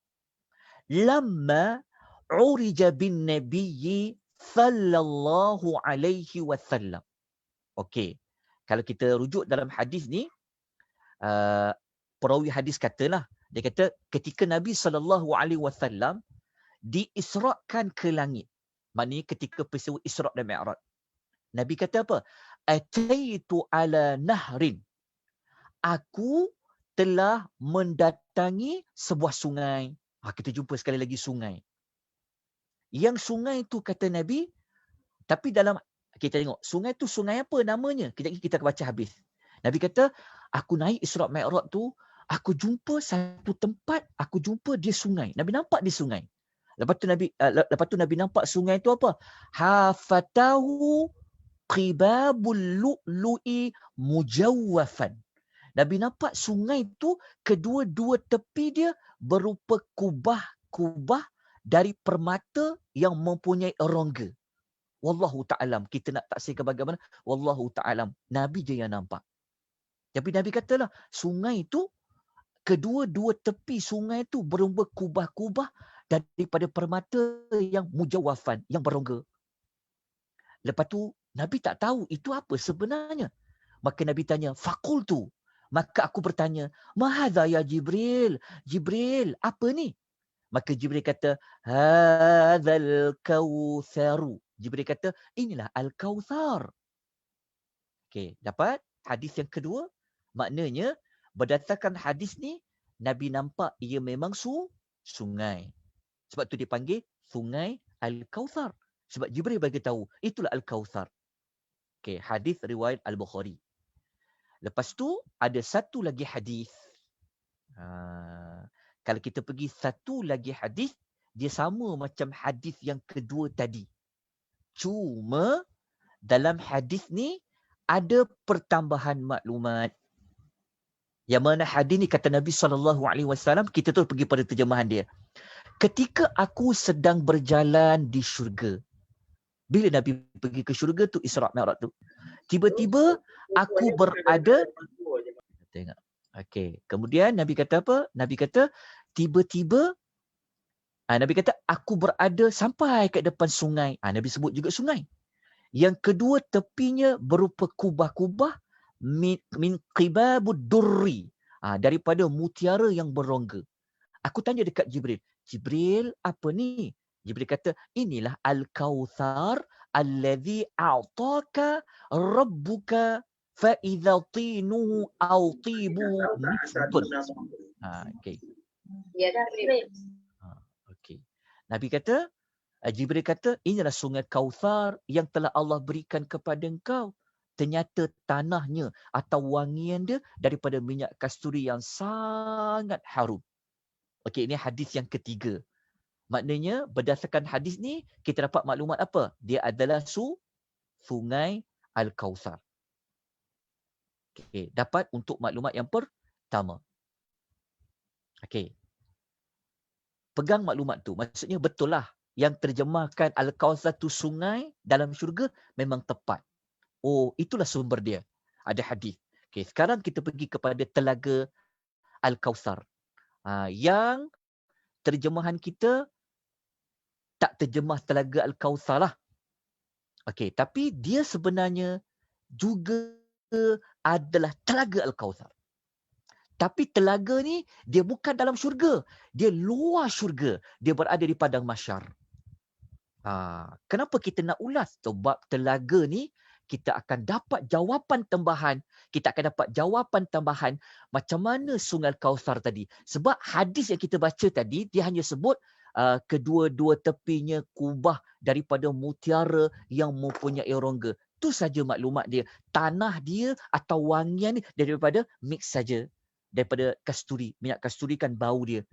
Lamma urija bin nabiyyi sallallahu alaihi wasallam. Okey, kalau kita rujuk dalam hadis ni, perawi hadis katalah, dia kata ketika Nabi sallallahu alaihi wasallam diisrakan ke langit. Maknanya ketika peristiwa Isra' dan Mi'raj. Nabi kata apa? Ataitu ala nahrin. Aku telah mendatangi sebuah sungai. Kita jumpa sekali lagi sungai. Yang sungai tu kata Nabi, tapi dalam, kita tengok, sungai tu sungai apa namanya? Kejap lagi kita akan baca habis. Nabi kata, aku naik Isra' Mi'raj tu, aku jumpa satu tempat, aku jumpa dia sungai. Nabi nampak dia sungai. Lepas tu Nabi nampak sungai tu apa? Hafatahu qibabul lu'lu'i mujawwafan. Nabi nampak sungai tu kedua-dua tepi dia berupa kubah-kubah dari permata yang mempunyai rongga. Wallahu ta'alam. Kita nak taksirkan bagaimana? Wallahu ta'alam. Nabi je yang nampak. Tapi Nabi katalah, sungai tu, kedua-dua tepi sungai tu berupa kubah-kubah daripada permata yang mujawafan, yang berongga. Lepas tu, Nabi tak tahu itu apa sebenarnya. Maka Nabi tanya, faqultu. Maka aku bertanya, mahadha ya Jibril? Jibril, apa ni? Maka Jibril kata, hadzal kautsaru. Jibril kata, inilah Al-Kautsar. Okey, dapat hadis yang kedua. Maknanya, berdasarkan hadis ni, Nabi nampak ia memang sungai. Sebab tu dipanggil Sungai Al-Kautsar. Sebab Jibril bagi tahu, itulah Al-Kautsar. Okey, hadis riwayat Al-Bukhari. Lepas tu ada satu lagi hadis. Kalau kita pergi satu lagi hadis, dia sama macam hadis yang kedua tadi. Cuma dalam hadis ni ada pertambahan maklumat. Yang mana hadis ni kata Nabi SAW, kita tu pergi pada terjemahan dia. Ketika aku sedang berjalan di syurga. Bila Nabi pergi ke syurga tu, Isra' Mi'raj tu. Tiba-tiba aku berada. Tengok. Okey. Kemudian Nabi kata apa? Nabi kata tiba-tiba Nabi kata aku berada sampai ke depan sungai. Nabi sebut juga sungai. Yang kedua tepinya berupa kubah-kubah min qibabud durri. Daripada mutiara yang berongga. Aku tanya dekat Jibril, Jibril, apa ni? Jibril kata, inilah Al-Kautsar alladhi a'taka rabbuka fa idza tinuhu aw tibu misbun. Okey. Ya dah. Okey. Nabi kata, Jibril kata, inilah sungai Kautsar yang telah Allah berikan kepada engkau. Ternyata tanahnya atau wangian dia daripada minyak kasturi yang sangat harum. Okey, ini hadis yang ketiga. Maknanya berdasarkan hadis ni kita dapat maklumat apa? Dia adalah sungai Al-Kautsar. Okey, dapat untuk maklumat yang pertama. Okey. Pegang maklumat tu. Maksudnya betul lah yang terjemahkan Al-Kautsar tu sungai dalam syurga memang tepat. Oh, itulah sumber dia. Ada hadis. Okey, sekarang kita pergi kepada Telaga Al-Kautsar. Yang terjemahan kita tak terjemah Telaga Al-Kautsar lah. Okey, tapi dia sebenarnya juga adalah Telaga Al-Kautsar. Tapi telaga ni dia bukan dalam syurga. Dia luar syurga. Dia berada di padang mahsyar. Kenapa kita nak ulas? Sebab telaga ni kita akan dapat jawapan tambahan. Kita akan dapat jawapan tambahan macam mana sungai Kautsar tadi. Sebab hadis yang kita baca tadi, dia hanya sebut kedua-dua tepinya kubah daripada mutiara yang mempunyai rongga. Itu saja maklumat dia. Tanah dia atau wangian ni daripada mix saja. Daripada kasturi. Minyak kasturi kan bau dia.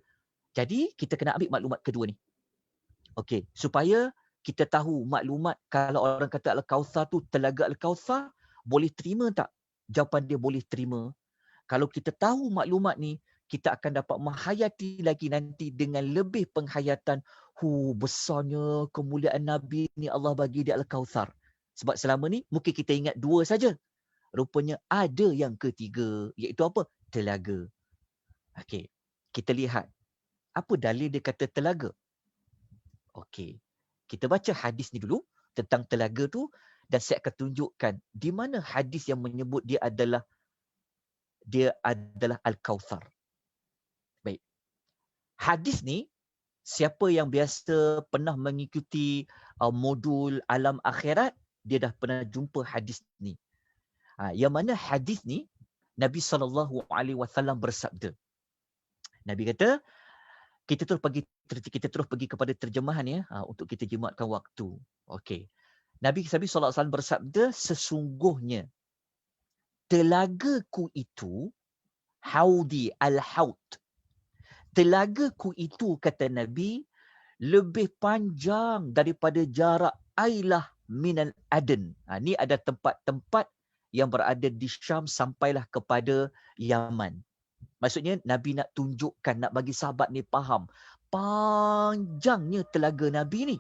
Jadi kita kena ambil maklumat kedua ni. Okey, supaya kita tahu maklumat kalau orang kata Al-Kautsar tu Telaga Al-Kautsar, boleh terima tak? Jawapan dia boleh terima. Kalau kita tahu maklumat ni, kita akan dapat menghayati lagi nanti dengan lebih penghayatan. Besarnya kemuliaan Nabi ni Allah bagi dia Al-Kautsar. Sebab selama ni mungkin kita ingat dua saja. Rupanya ada yang ketiga, iaitu apa? Telaga. Okey, kita lihat. Apa dalil dia kata telaga? Okey. Kita baca hadis ni dulu tentang telaga tu dan saya akan tunjukkan di mana hadis yang menyebut dia adalah Al-Kautsar. Baik. Hadis ni siapa yang biasa pernah mengikuti modul alam akhirat, dia dah pernah jumpa hadis ni. Yang mana hadis ni Nabi SAW bersabda. Nabi kata, kita terus pergi kepada terjemahan ya untuk kita jimatkan waktu. Okey. Nabi SAW bersabda, sesungguhnya telagaku itu haudi al-haud. Telagaku itu, kata Nabi, lebih panjang daripada jarak Ailah minal Aden. Ni ada tempat-tempat yang berada di Syam sampailah kepada Yaman. Maksudnya Nabi nak tunjukkan, nak bagi sahabat ni faham panjangnya telaga Nabi ni.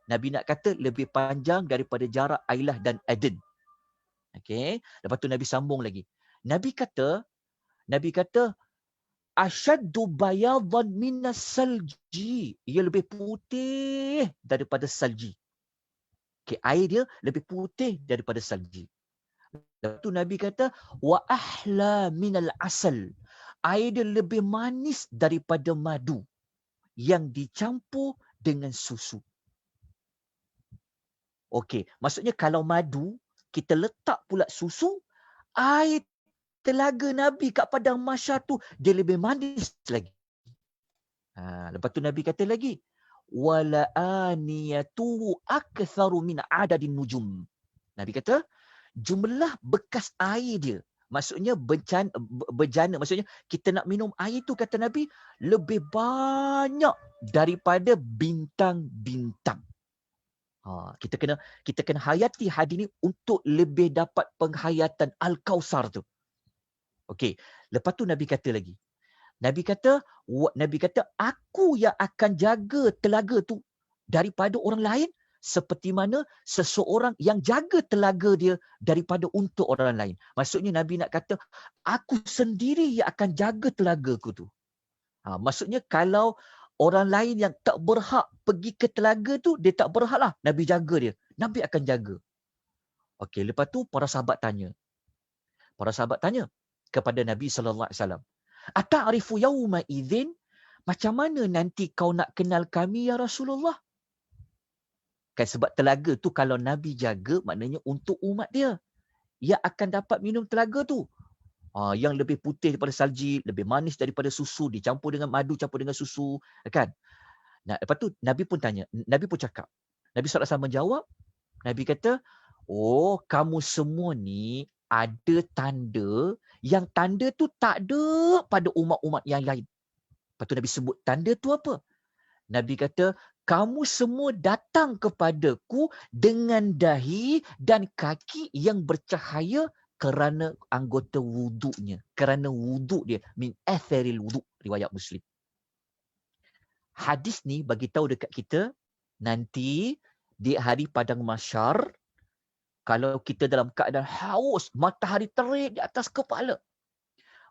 Nabi nak kata lebih panjang daripada jarak Ailah dan Aden. Okey, lepas tu Nabi sambung lagi. Nabi kata asyaddu bayadan minas salji. Ia lebih putih daripada salji. Okey, air dia lebih putih daripada salji. Lepas tu Nabi kata wa ahla minal asal. Air dia lebih manis daripada madu yang dicampur dengan susu. Okey, maksudnya kalau madu, kita letak pula susu, air telaga Nabi kat padang mahsyar tu, dia lebih manis lagi. Lepas tu Nabi kata lagi, wala aniyatu aktsaru min adadin nujum. Nabi kata, jumlah bekas air dia, maksudnya berjana, maksudnya kita nak minum air tu, kata Nabi, lebih banyak daripada bintang-bintang. Kita kena hayati hadis ni untuk lebih dapat penghayatan Al-Kautsar tu. Okey, lepas tu Nabi kata lagi. Nabi kata aku yang akan jaga telaga tu daripada orang lain seperti mana seseorang yang jaga telaga dia daripada untuk orang lain. Maksudnya Nabi nak kata aku sendiri yang akan jaga telagaku tu. Maksudnya kalau orang lain yang tak berhak pergi ke telaga tu, dia tak berhak lah Nabi jaga dia. Nabi akan jaga. Okey, lepas tu para sahabat tanya. Para sahabat tanya kepada Nabi SAW. Ata'rifu yawma idzin macam mana nanti kau nak kenal kami ya Rasulullah? Kan sebab telaga tu kalau Nabi jaga maknanya untuk umat dia. Yang akan dapat minum telaga tu. Yang lebih putih daripada salji, lebih manis daripada susu, dicampur dengan madu, campur dengan susu. Kan? Nah, lepas tu Nabi pun tanya, Nabi pun cakap. Nabi SAW menjawab, Nabi kata, oh kamu semua ni ada tanda, yang tanda tu tak ada pada umat-umat yang lain. Lepas tu Nabi sebut tanda tu apa? Nabi kata, kamu semua datang kepadaku dengan dahi dan kaki yang bercahaya kerana anggota wuduknya. Kerana wuduk dia. Min atharil wuduk. Riwayat Muslim. Hadis ni bagi tahu dekat kita, nanti di hari padang mahsyar, kalau kita dalam keadaan haus, matahari terik di atas kepala,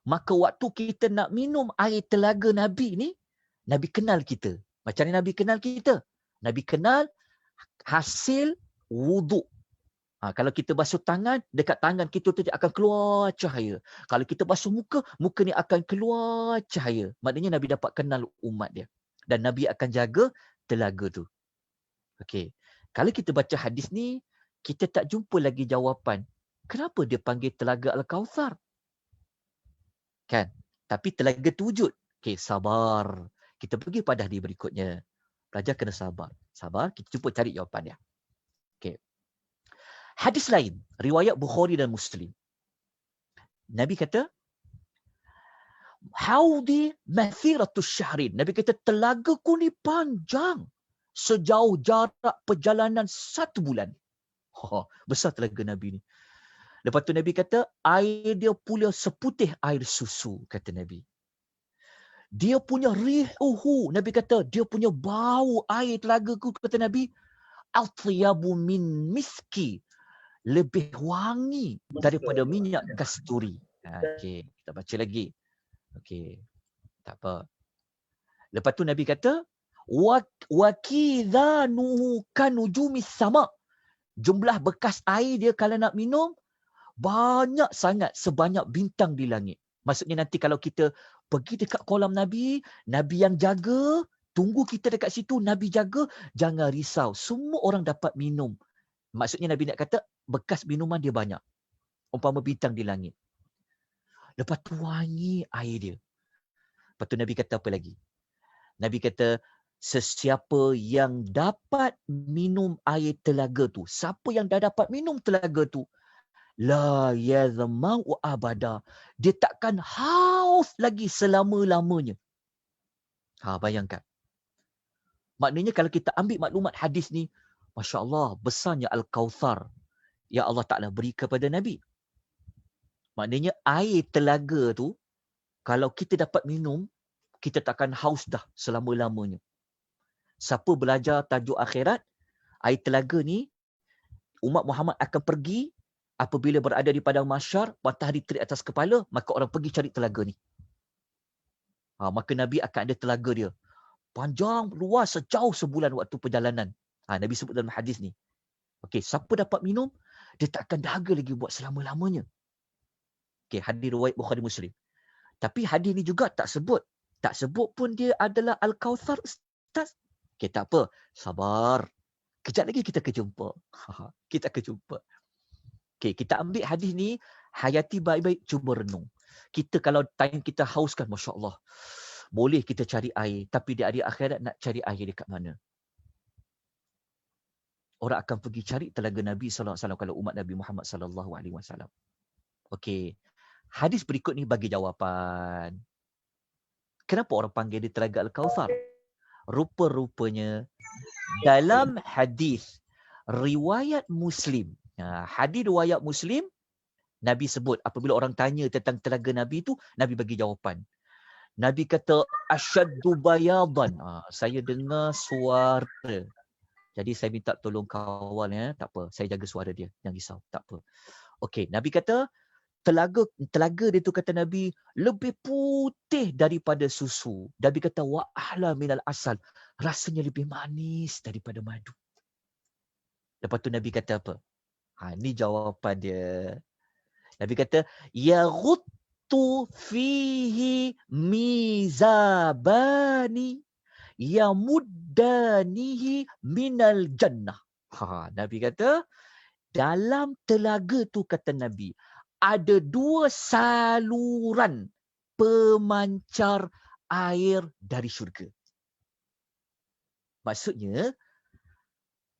maka waktu kita nak minum air telaga Nabi ni, Nabi kenal kita. Macam mana Nabi kenal kita? Nabi kenal hasil wuduk. Kalau kita basuh tangan, dekat tangan kita tu akan keluar cahaya. Kalau kita basuh muka, muka ni akan keluar cahaya. Maknanya Nabi dapat kenal umat dia. Dan Nabi akan jaga telaga tu. Okey. Kalau kita baca hadis ni, kita tak jumpa lagi jawapan. Kenapa dia panggil telaga Al-Kautsar? Kan? Tapi telaga tu wujud. Okey, sabar. Kita pergi pada hadis berikutnya. Pelajar kena sabar. Sabar, kita cuba cari jawapan dia. Okey. Hadis lain, riwayat Bukhari dan Muslim. Nabi kata, Haudi mathiratus syahrin. Nabi kata, telagaku ni panjang. Sejauh jarak perjalanan 1 bulan. Besar telaga Nabi ni. Lepas tu Nabi kata, air dia pula seputih air susu, kata Nabi. Dia punya rihuhu, Nabi kata, dia punya bau air telagaku, kata Nabi, atyabu min miski, lebih wangi daripada minyak kasturi. Okey, kita baca lagi. Okey, tak apa. Lepas tu Nabi kata, wa kidhanuhu kanujumis sama. Jumlah bekas air dia kalau nak minum, banyak sangat sebanyak bintang di langit. Maksudnya nanti kalau kita pergi dekat kolam Nabi, Nabi yang jaga, tunggu kita dekat situ, Nabi jaga, jangan risau. Semua orang dapat minum. Maksudnya Nabi nak kata, bekas minuman dia banyak. Umpama bintang di langit. Lepas tu wangi air dia. Lepas tu Nabi kata apa lagi? Nabi kata, sesiapa yang dapat minum air telaga tu, siapa yang dah dapat minum telaga tu, la yazma'u abada. Dia takkan haus lagi selama-lamanya. Bayangkan. Maknanya kalau kita ambil maklumat hadis ni, Masya Allah, besarnya Al-Kautsar yang Allah Ta'ala beri kepada Nabi. Maknanya air telaga tu, kalau kita dapat minum, kita takkan haus dah selama-lamanya. Siapa belajar tajuk akhirat, air telaga ni, umat Muhammad akan pergi, apabila berada di padang mahsyar, matahari terik atas kepala, maka orang pergi cari telaga ni. Maka Nabi akan ada telaga dia. Panjang, luas, sejauh sebulan waktu perjalanan. Nabi sebut dalam hadis ni. Okey, siapa dapat minum, dia tak akan dahaga lagi buat selama-lamanya. Okey, hadis riwayat Bukhari Muslim. Tapi hadis ni juga tak sebut. Tak sebut pun dia adalah Al-Kautsar, Ustaz. Okey, tak apa. Sabar. Kejap lagi kita kejumpa. Kita kejumpa. Okey, kita ambil hadis ni, hayati baik-baik, cuba renung. Kita kalau time kita hauskan, Masya Allah, boleh kita cari air. Tapi di hari akhirat nak cari air dekat mana? Orang akan pergi cari telaga Nabi SAW kalau umat Nabi Muhammad SAW. Okey. Hadis berikut ni bagi jawapan. Kenapa orang panggil dia telaga Al-Kautsar? Rupa-rupanya dalam hadis riwayat Muslim. Hadis riwayat Muslim, Nabi sebut apabila orang tanya tentang telaga Nabi tu, Nabi bagi jawapan. Nabi kata asyaddu bayadan. Saya dengar suara. Jadi saya minta tolong kawal ya, tak apa. Saya jaga suara dia, jangan risau, tak apa. Okey, Nabi kata telaga dia tu, kata Nabi, lebih putih daripada susu. Nabi kata wa ahla minal asal. Rasanya lebih manis daripada madu. Lepas tu Nabi kata apa? Ni jawapan dia. Nabi kata yaghut fihi mizabani yamuddanihi minal jannah. Nabi kata, dalam telaga tu, kata Nabi, ada 2 saluran pemancar air dari syurga. Maksudnya,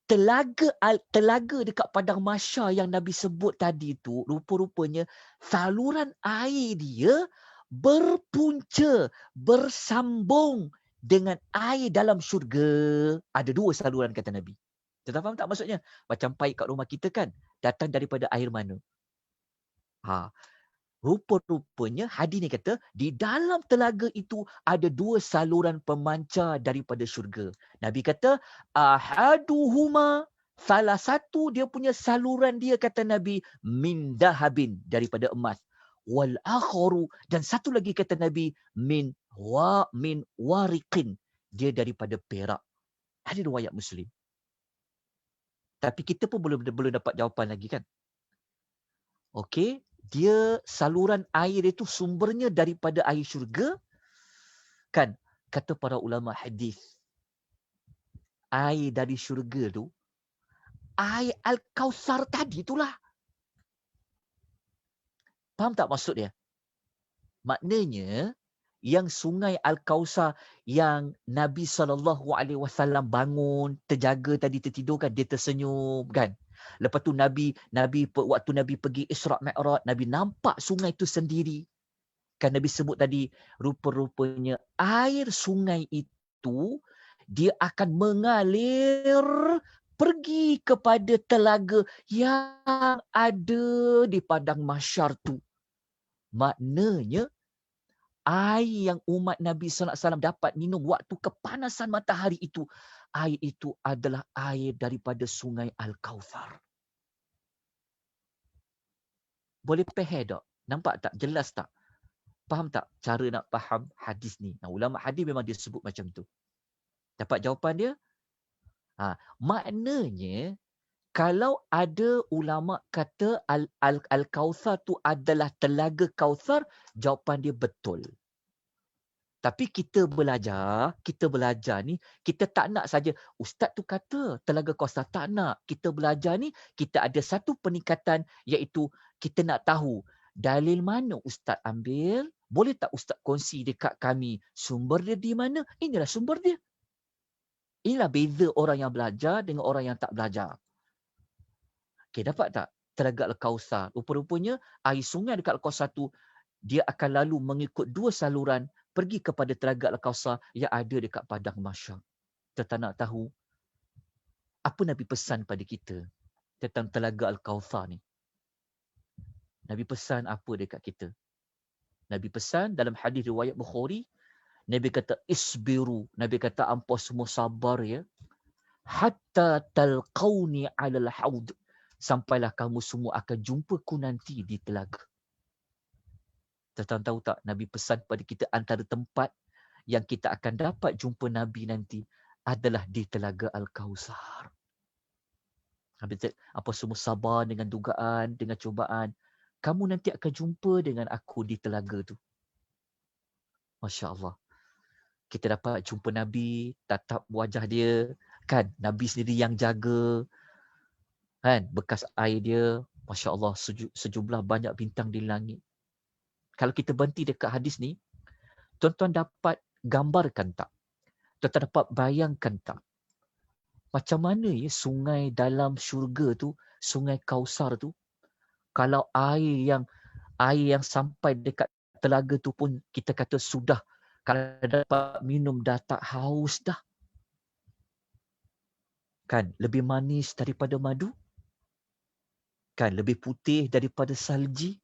telaga dekat Padang Mahsyar yang Nabi sebut tadi tu, rupa-rupanya saluran air dia berpunca, bersambung dengan air dalam syurga. Ada 2 saluran, kata Nabi. Tuan faham tak maksudnya? Macam paip kat rumah kita kan, datang daripada air mana? Rupa-rupanya hadis ni kata, di dalam telaga itu ada 2 saluran pemancar daripada syurga. Nabi kata, ahaduhuma, salah satu dia punya saluran dia, kata Nabi, min dahabin, daripada emas. Wal akharu, dan satu lagi, kata Nabi, min wariqin, dia daripada perak. Hadis riwayat Muslim. Tapi kita pun belum dapat jawapan lagi kan? Okey, dia saluran air itu sumbernya daripada air syurga kan? Kata para ulama hadis, air dari syurga tu air Al-Kautsar tadi itulah. Faham tak maksud dia? Maknanya yang sungai Al-Kautsar yang Nabi SAW bangun, terjaga tadi, tertidur kan, dia tersenyum kan. Lepas tu Nabi waktu Nabi pergi Isra' Mi'raj, Nabi nampak sungai itu sendiri. Kan Nabi sebut tadi, rupa-rupanya air sungai itu dia akan mengalir pergi kepada telaga yang ada di Padang Mahsyar tu. Maknanya air yang umat Nabi SAW dapat minum waktu kepanasan matahari itu, air itu adalah air daripada sungai Al-Kautsar. Boleh faham tak? Nampak tak? Jelas tak? Faham tak cara nak faham hadis ni? Ulama hadis memang dia sebut macam tu. Dapat jawapan dia? Maknanya, kalau ada ulama kata Al-Kautsar tu adalah telaga Kautsar, jawapan dia betul. Tapi kita belajar ni, kita tak nak saja ustaz tu kata telaga Kautsar, tak nak. Kita belajar ni, kita ada satu peningkatan, iaitu kita nak tahu dalil mana ustaz ambil, boleh tak ustaz kongsi dekat kami sumber dia di mana? Inilah sumber dia. Inilah beza orang yang belajar dengan orang yang tak belajar. Okey, dapat tak? Telaga Al-Kautsar. Rupa-rupanya air sungai dekat Al-Kautsar tu, dia akan lalu mengikut 2 saluran pergi kepada telaga Al-Kautsar yang ada dekat Padang Mahsyar. Kita nak tahu apa Nabi pesan pada kita tentang telaga Al-Kautsar ni. Nabi pesan apa dekat kita? Nabi pesan dalam hadis riwayat Bukhari, Nabi kata isbiru, Nabi kata ampun semua sabar ya, hatta talqauni 'alal haud, sampailah kamu semua akan jumpaku nanti di telaga. Tuan tahu tak, Nabi pesan pada kita antara tempat yang kita akan dapat jumpa Nabi nanti adalah di telaga Al-Kautsar. Apa semua sabar dengan dugaan, dengan cubaan, kamu nanti akan jumpa dengan aku di telaga tu. Masya Allah. Kita dapat jumpa Nabi, tatap wajah dia, kan? Nabi sendiri yang jaga, kan? Bekas air dia, Masya Allah, sejumlah banyak bintang di langit. Kalau kita berhenti dekat hadis ni, tuan-tuan dapat gambarkan tak? Tuan-tuan dapat bayangkan tak? Macam mana ya sungai dalam syurga tu, sungai Kautsar tu, kalau air yang sampai dekat telaga tu pun kita kata sudah, kalau dapat minum dah tak haus dah. Kan, lebih manis daripada madu. Kan, lebih putih daripada salji.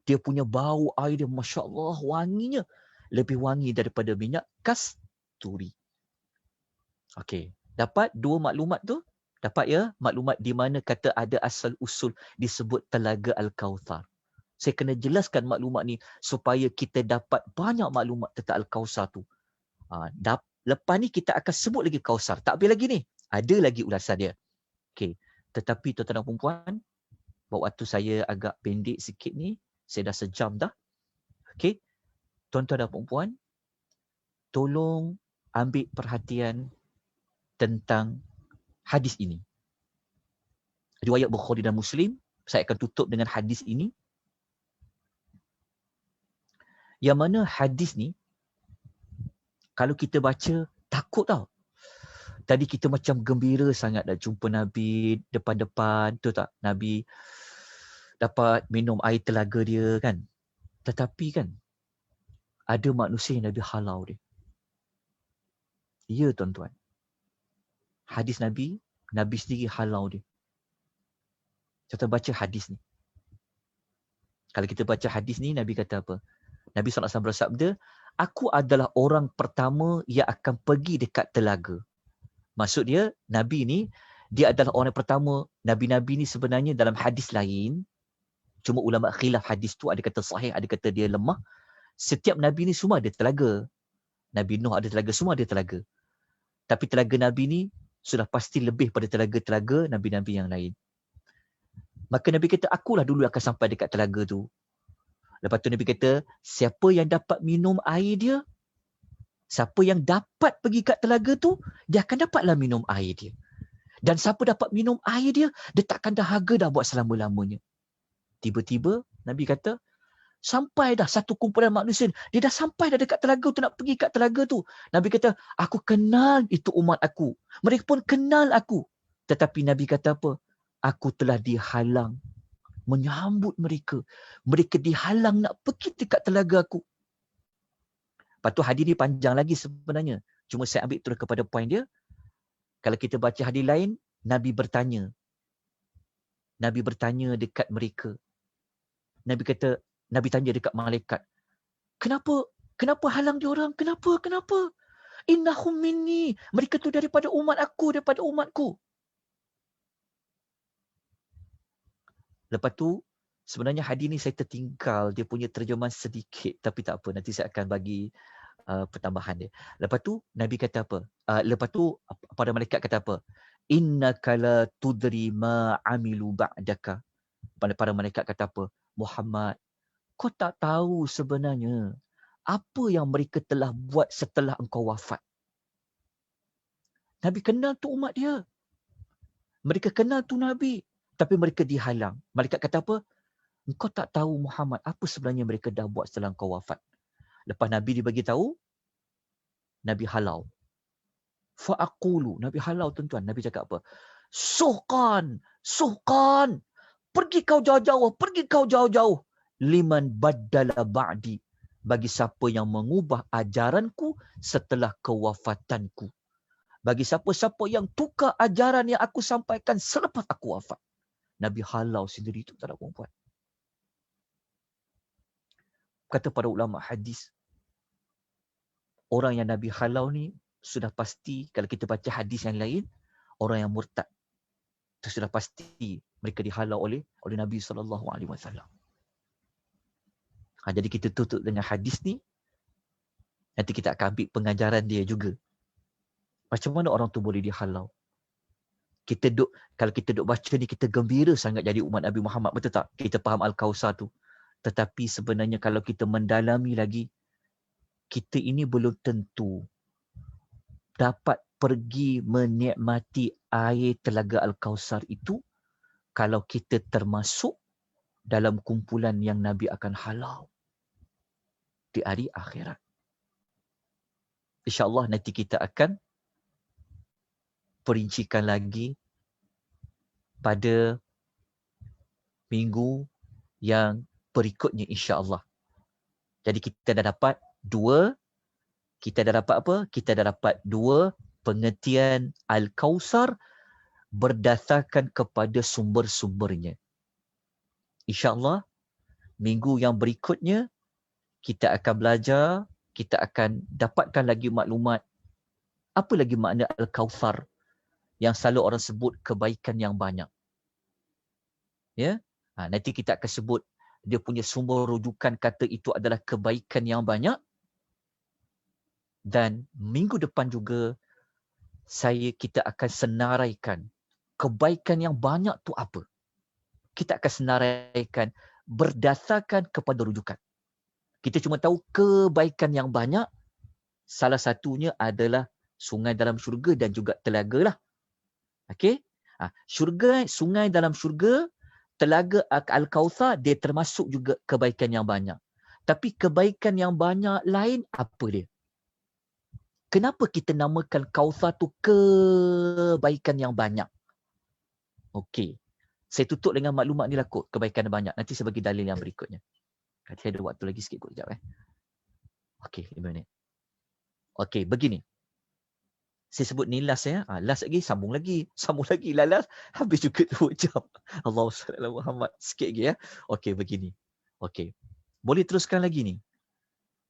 Dia punya bau air dia, Masya Allah, wanginya. Lebih wangi daripada minyak kasturi. Okey, dapat 2 maklumat tu? Dapat ya, maklumat di mana kata ada asal usul disebut telaga Al-Kautsar. Saya kena jelaskan maklumat ni supaya kita dapat banyak maklumat tentang Al-Kautsar tu. Lepas ni kita akan sebut lagi Kautsar. Tak habis lagi ni. Ada lagi ulasan dia. Okey, tetapi tuan-tuan dan puan-puan, waktu saya agak pendek sikit ni, saya dah sejam dah. Okey, tuan-tuan dan puan-puan, tolong ambil perhatian tentang hadis ini. Riwayat Bukhari dan Muslim, saya akan tutup dengan hadis ini. Yang mana hadis ni, kalau kita baca, takut tau. Tadi kita macam gembira sangat dah jumpa Nabi depan-depan, tu tak? Nabi dapat minum air telaga dia kan. Tetapi kan, ada manusia yang Nabi halau dia. Ya tuan-tuan. Hadis Nabi, Nabi sendiri halau dia. Kita baca hadis ni. Kalau kita baca hadis ni, Nabi kata apa? Nabi SAW bersabda, aku adalah orang pertama yang akan pergi dekat telaga. Maksud dia, Nabi ni, dia adalah orang pertama. Nabi-Nabi ni sebenarnya dalam hadis lain, cuma ulama khilaf hadis tu, ada kata sahih, ada kata dia lemah. Setiap Nabi ni semua ada telaga. Nabi Nuh ada telaga, semua ada telaga. Tapi telaga Nabi ni sudah pasti lebih pada telaga-telaga Nabi-Nabi yang lain. Maka Nabi kata, akulah dulu akan sampai dekat telaga tu. Lepas tu Nabi kata, siapa yang dapat minum air dia, siapa yang dapat pergi kat telaga tu, dia akan dapatlah minum air dia. Dan siapa dapat minum air dia, dia takkan dahaga dah buat selama-lamanya. Tiba-tiba Nabi kata, sampai dah satu kumpulan manusia, dia dah sampai dah dekat telaga tu, nak pergi kat telaga tu. Nabi kata, aku kenal itu umat aku. Mereka pun kenal aku. Tetapi Nabi kata apa? Aku telah dihalang menyambut mereka. Mereka dihalang nak pergi dekat telaga aku. Lepas tu hadis ni panjang lagi sebenarnya. Cuma saya ambil terus kepada poin dia. Kalau kita baca hadis lain, Nabi bertanya. Nabi bertanya dekat mereka. Nabi kata, Nabi tanya dekat malaikat. Kenapa halang dia orang? Kenapa? Innahum minni. Mereka tu daripada umat aku, daripada umatku. Lepas tu, sebenarnya hadis ni saya tertinggal dia punya terjemahan sedikit. Tapi tak apa, nanti saya akan bagi pertambahan dia. Lepas tu, Nabi kata apa? Lepas tu, pada malaikat kata apa? Innaka la tudri ma amilu ba'daka. Para malaikat kata apa? Muhammad, kau tak tahu sebenarnya apa yang mereka telah buat setelah engkau wafat. Nabi kenal tu umat dia. Mereka kenal tu Nabi. Tapi mereka dihalang. Malaikat kata apa? Engkau tak tahu Muhammad apa sebenarnya mereka dah buat setelah engkau wafat. Lepas Nabi dibagi tahu, Nabi halau. Fa'aqulu. Nabi halau tuan-tuan. Nabi cakap apa? Suhqan. Pergi kau jauh-jauh. Liman baddala ba'di. Bagi siapa yang mengubah ajaranku setelah kewafatanku. Bagi siapa-siapa yang tukar ajaran yang aku sampaikan selepas aku wafat. Nabi halau sendiri tu, tak ada perempuan. Kata para ulama hadis, orang yang Nabi halau ni sudah pasti, kalau kita baca hadis yang lain, orang yang murtad. Itu sudah pasti mereka dihalau oleh Nabi SAW. Jadi kita tutup dengan hadis ni. Nanti kita akan ambil pengajaran dia juga. Macam mana orang tu boleh dihalau? Kalau kita duk baca ni, kita gembira sangat jadi umat Nabi Muhammad. Betul tak? Kita faham Al-Kausar tu. Tetapi sebenarnya kalau kita mendalami lagi, kita ini belum tentu dapat pergi menikmati air telaga Al-Kausar itu kalau kita termasuk dalam kumpulan yang Nabi akan halau di hari akhirat. InsyaAllah nanti kita akan perincikan lagi pada minggu yang berikutnya insya-Allah. Jadi kita dah dapat dua pengertian Al-Kausar berdasarkan kepada sumber-sumbernya. InsyaAllah minggu yang berikutnya kita akan belajar, kita akan dapatkan lagi maklumat apa lagi makna Al-Kausar yang selalu orang sebut kebaikan yang banyak. Ya? Nanti kita akan sebut dia punya sumber rujukan kata itu adalah kebaikan yang banyak. Dan minggu depan juga kita akan senaraikan kebaikan yang banyak tu apa. Kita akan senaraikan berdasarkan kepada rujukan. Kita cuma tahu kebaikan yang banyak. Salah satunya adalah sungai dalam syurga dan juga telaga lah. Okey? Syurga, sungai dalam syurga, telaga Al-Kautsar, dia termasuk juga kebaikan yang banyak. Tapi kebaikan yang banyak lain apa dia? Kenapa kita namakan Kautsar tu kebaikan yang banyak? Okey. Saya tutup dengan maklumat ni lah kot, kebaikan yang banyak. Nanti saya bagi dalil yang berikutnya. Saya ada waktu lagi sikit kot, sekejap. Okey, 5 minit. Okey, begini. Saya sebut ni last ya. Last lagi, sambung lagi. Sambung lagi lah last. Habis juga 2 jam. Allahumma Muhammad. Sikit lagi ya. Okey, begini. Okey. Boleh teruskan lagi ni?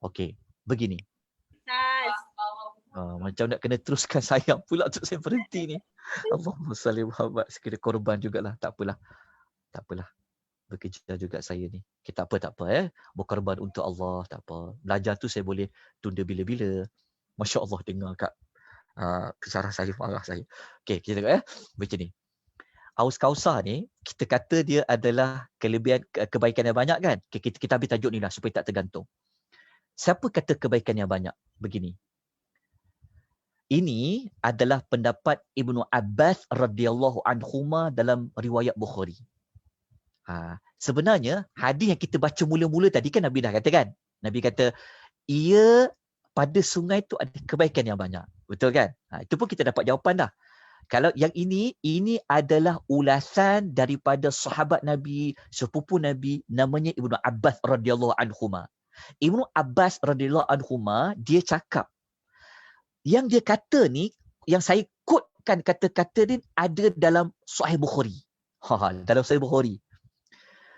Okey, begini. Macam nak kena teruskan sayang pula untuk saya berhenti ni. Allahumma salli Muhammad. Sekiranya korban jugalah. Tak apalah. Tak apalah. Bekerja juga saya ni. Tak apa berkorban untuk Allah, tak apa. Belajar tu saya boleh tunda bila-bila. Masya Allah dengar kat pesarah saya, marah saya. Okey, kita tengok macam ni. Aus Kautsar ni, kita kata dia adalah kelebihan, kebaikan yang banyak kan? Okay, kita ambil tajuk ni lah supaya tak tergantung. Siapa kata kebaikan yang banyak? Begini. Ini adalah pendapat Ibnu Abbas radhiyallahu anhuma dalam riwayat Bukhari. Sebenarnya hadis yang kita baca mula-mula tadi kan Nabi dah kata kan? Nabi kata ia pada sungai tu ada kebaikan yang banyak. Betul kan? Itu pun kita dapat jawapan dah. Kalau yang ini adalah ulasan daripada sahabat Nabi, sepupu Nabi, namanya Ibnu Abbas radhiyallahu anhuma. Ibnu Abbas radhiyallahu anhuma dia cakap yang dia kata ni, yang saya quotekan kata-kata ni ada dalam Sahih Bukhari. Dalam Sahih Bukhari.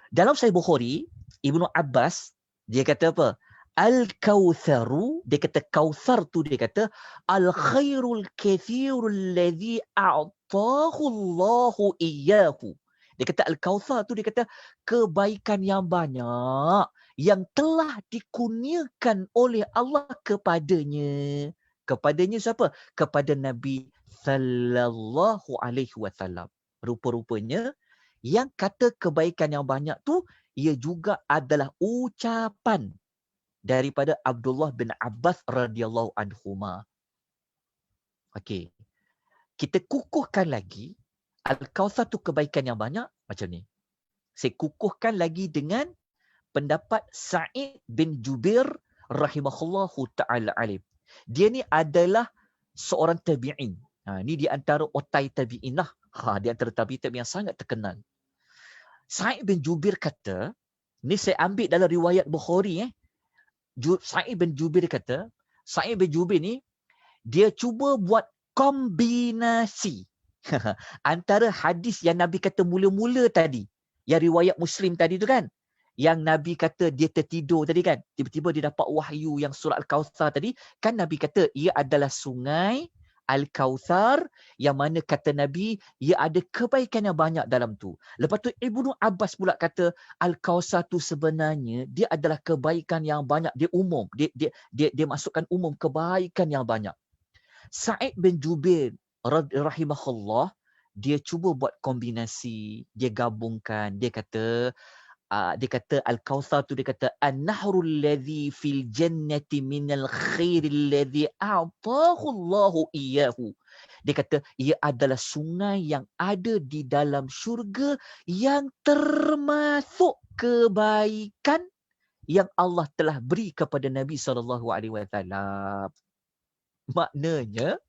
Dalam Sahih Bukhari, Ibnu Abbas, dia kata apa? Al-Kautharu, dia kata Kautsar tu, dia kata Al-khairul kathirul ladhi a'tahu Allahu iyyahu. Dia kata Al-Kautsar tu, dia kata kebaikan yang banyak yang telah dikurniakan oleh Allah kepadanya. Kepadanya siapa? Kepada Nabi sallallahu alaihi wasallam. Rupa-rupanya yang kata kebaikan yang banyak tu, ia juga adalah ucapan daripada Abdullah bin Abbas radhiyallahu anhuma. Okey. Kita kukuhkan lagi Al-Kautsar tu kebaikan yang banyak macam ni. Saya kukuhkan lagi dengan pendapat Sa'id bin Jubair rahimahullahu ta'ala alim. Dia ni adalah seorang tabi'in. Ni di antara otai tabi'in lah. Di antara tabi'in yang sangat terkenal. Sa'id bin Jubair kata, ni saya ambil dalam riwayat Bukhari. Sa'id bin Jubair kata, Sa'id bin Jubair ni, dia cuba buat kombinasi antara hadis yang Nabi kata mula-mula tadi, yang riwayat Muslim tadi tu kan, yang Nabi kata dia tertidur tadi kan, tiba-tiba dia dapat wahyu yang surah Al-Kautsar tadi, kan Nabi kata ia adalah sungai Al-Kautsar yang mana kata Nabi ia ada kebaikan yang banyak dalam tu. Lepas tu Ibnu Abbas pula kata Al-Kautsar tu sebenarnya dia adalah kebaikan yang banyak, dia umum, dia masukkan umum kebaikan yang banyak. Sa'id bin Jubair rahimahullah, dia cuba buat kombinasi, dia gabungkan, dia kata Al-Kautsar tu, dia kata an-nahrul ladzi fil jannati minal khairil ladzi a'tahu Allahu iyyahu. Dia kata ia adalah sungai yang ada di dalam syurga yang termasuk kebaikan yang Allah telah beri kepada Nabi SAW. Maknanya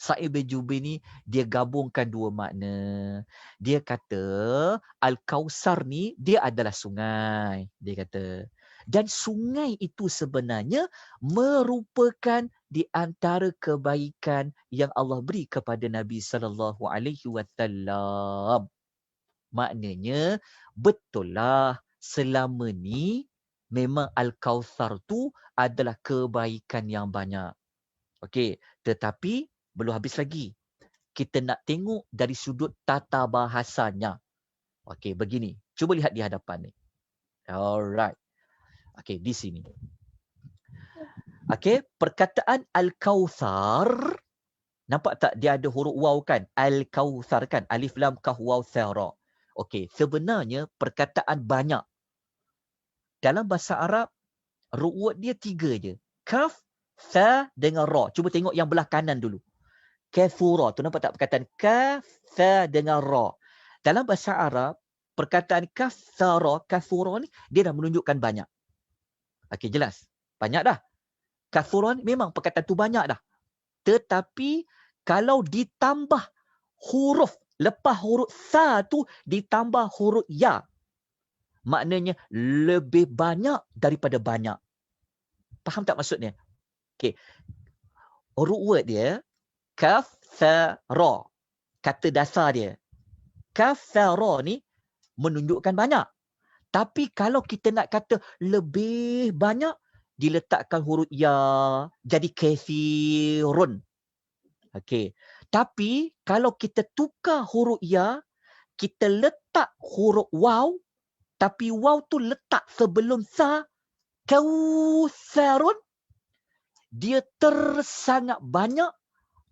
Sa'id bin Jubair ni dia gabungkan dua makna. Dia kata Al-Kautsar ni dia adalah sungai, dia kata. Dan sungai itu sebenarnya merupakan di antara kebaikan yang Allah beri kepada Nabi sallallahu alaihi wasallam. Maknanya betul lah selama ni memang Al-Kautsar tu adalah kebaikan yang banyak. Okey, tetapi belum habis lagi. Kita nak tengok dari sudut tata bahasanya. Okey, begini. Cuba lihat di hadapan ni. Alright. Okey, di sini. Okey, perkataan Al-Kautsar, nampak tak dia ada huruf waw kan? Al-Kautsar kan? Alif lam kaf waw tha ra. Okey, sebenarnya perkataan banyak dalam bahasa Arab Root word dia 3 je. Kaf, tha dengan ra. Cuba tengok yang belah kanan dulu. Kathura. Tu nampak tak perkataan kaf, tha dengan ra. Dalam bahasa Arab, perkataan kaf, tha, ra, kathura ni dia dah menunjukkan banyak. Okey, jelas. Banyak dah. Kathura ni memang perkataan tu banyak dah. Tetapi kalau ditambah huruf, lepas huruf tha tu ditambah huruf ya, maknanya lebih banyak daripada banyak. Faham tak maksudnya? Okey. Root word dia kaf, tha, ra. Kata dasar dia. Kaf, tha, ra ni menunjukkan banyak. Tapi kalau kita nak kata lebih banyak, diletakkan huruf ya, jadi kathirun. Okey. Tapi kalau kita tukar huruf ya, kita letak huruf waw, tapi waw tu letak sebelum sa, kausarun, dia tersangat banyak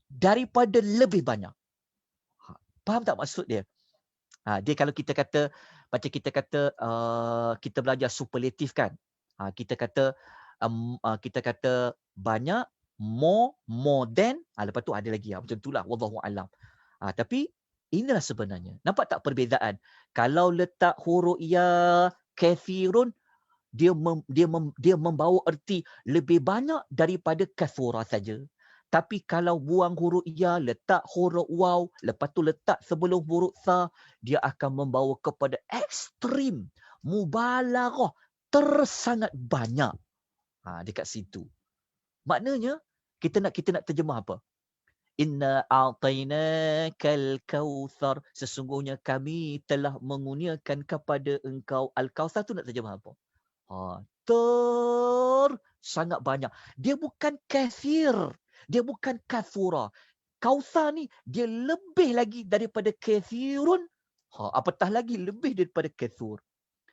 daripada lebih banyak. Faham tak maksud dia? Dia kalau kita kata, macam kita kata kita belajar superlatif kan. Kita kata banyak, more than, lepas tu ada lagi macam itulah, wallahu alam. Tapi inilah sebenarnya. Nampak tak perbezaan? Kalau letak huruf ya, kathirun, dia membawa erti lebih banyak daripada kathura saja. Tapi kalau buang huruf ya, letak huruf waw, lepas tu letak sebelum huruf tha, dia akan membawa kepada ekstrim, mubalaghah, tersangat banyak. Dekat situ. Maknanya kita nak terjemah apa? Inna a'tainakal kautsar, sesungguhnya kami telah mengurniakan kepada engkau al-kautsar. Tu nak terjemah apa? Sangat banyak. Dia bukan kathir. Dia bukan kathura. Kautsar ni dia lebih lagi daripada kathirun. Apatah lagi lebih daripada kathur.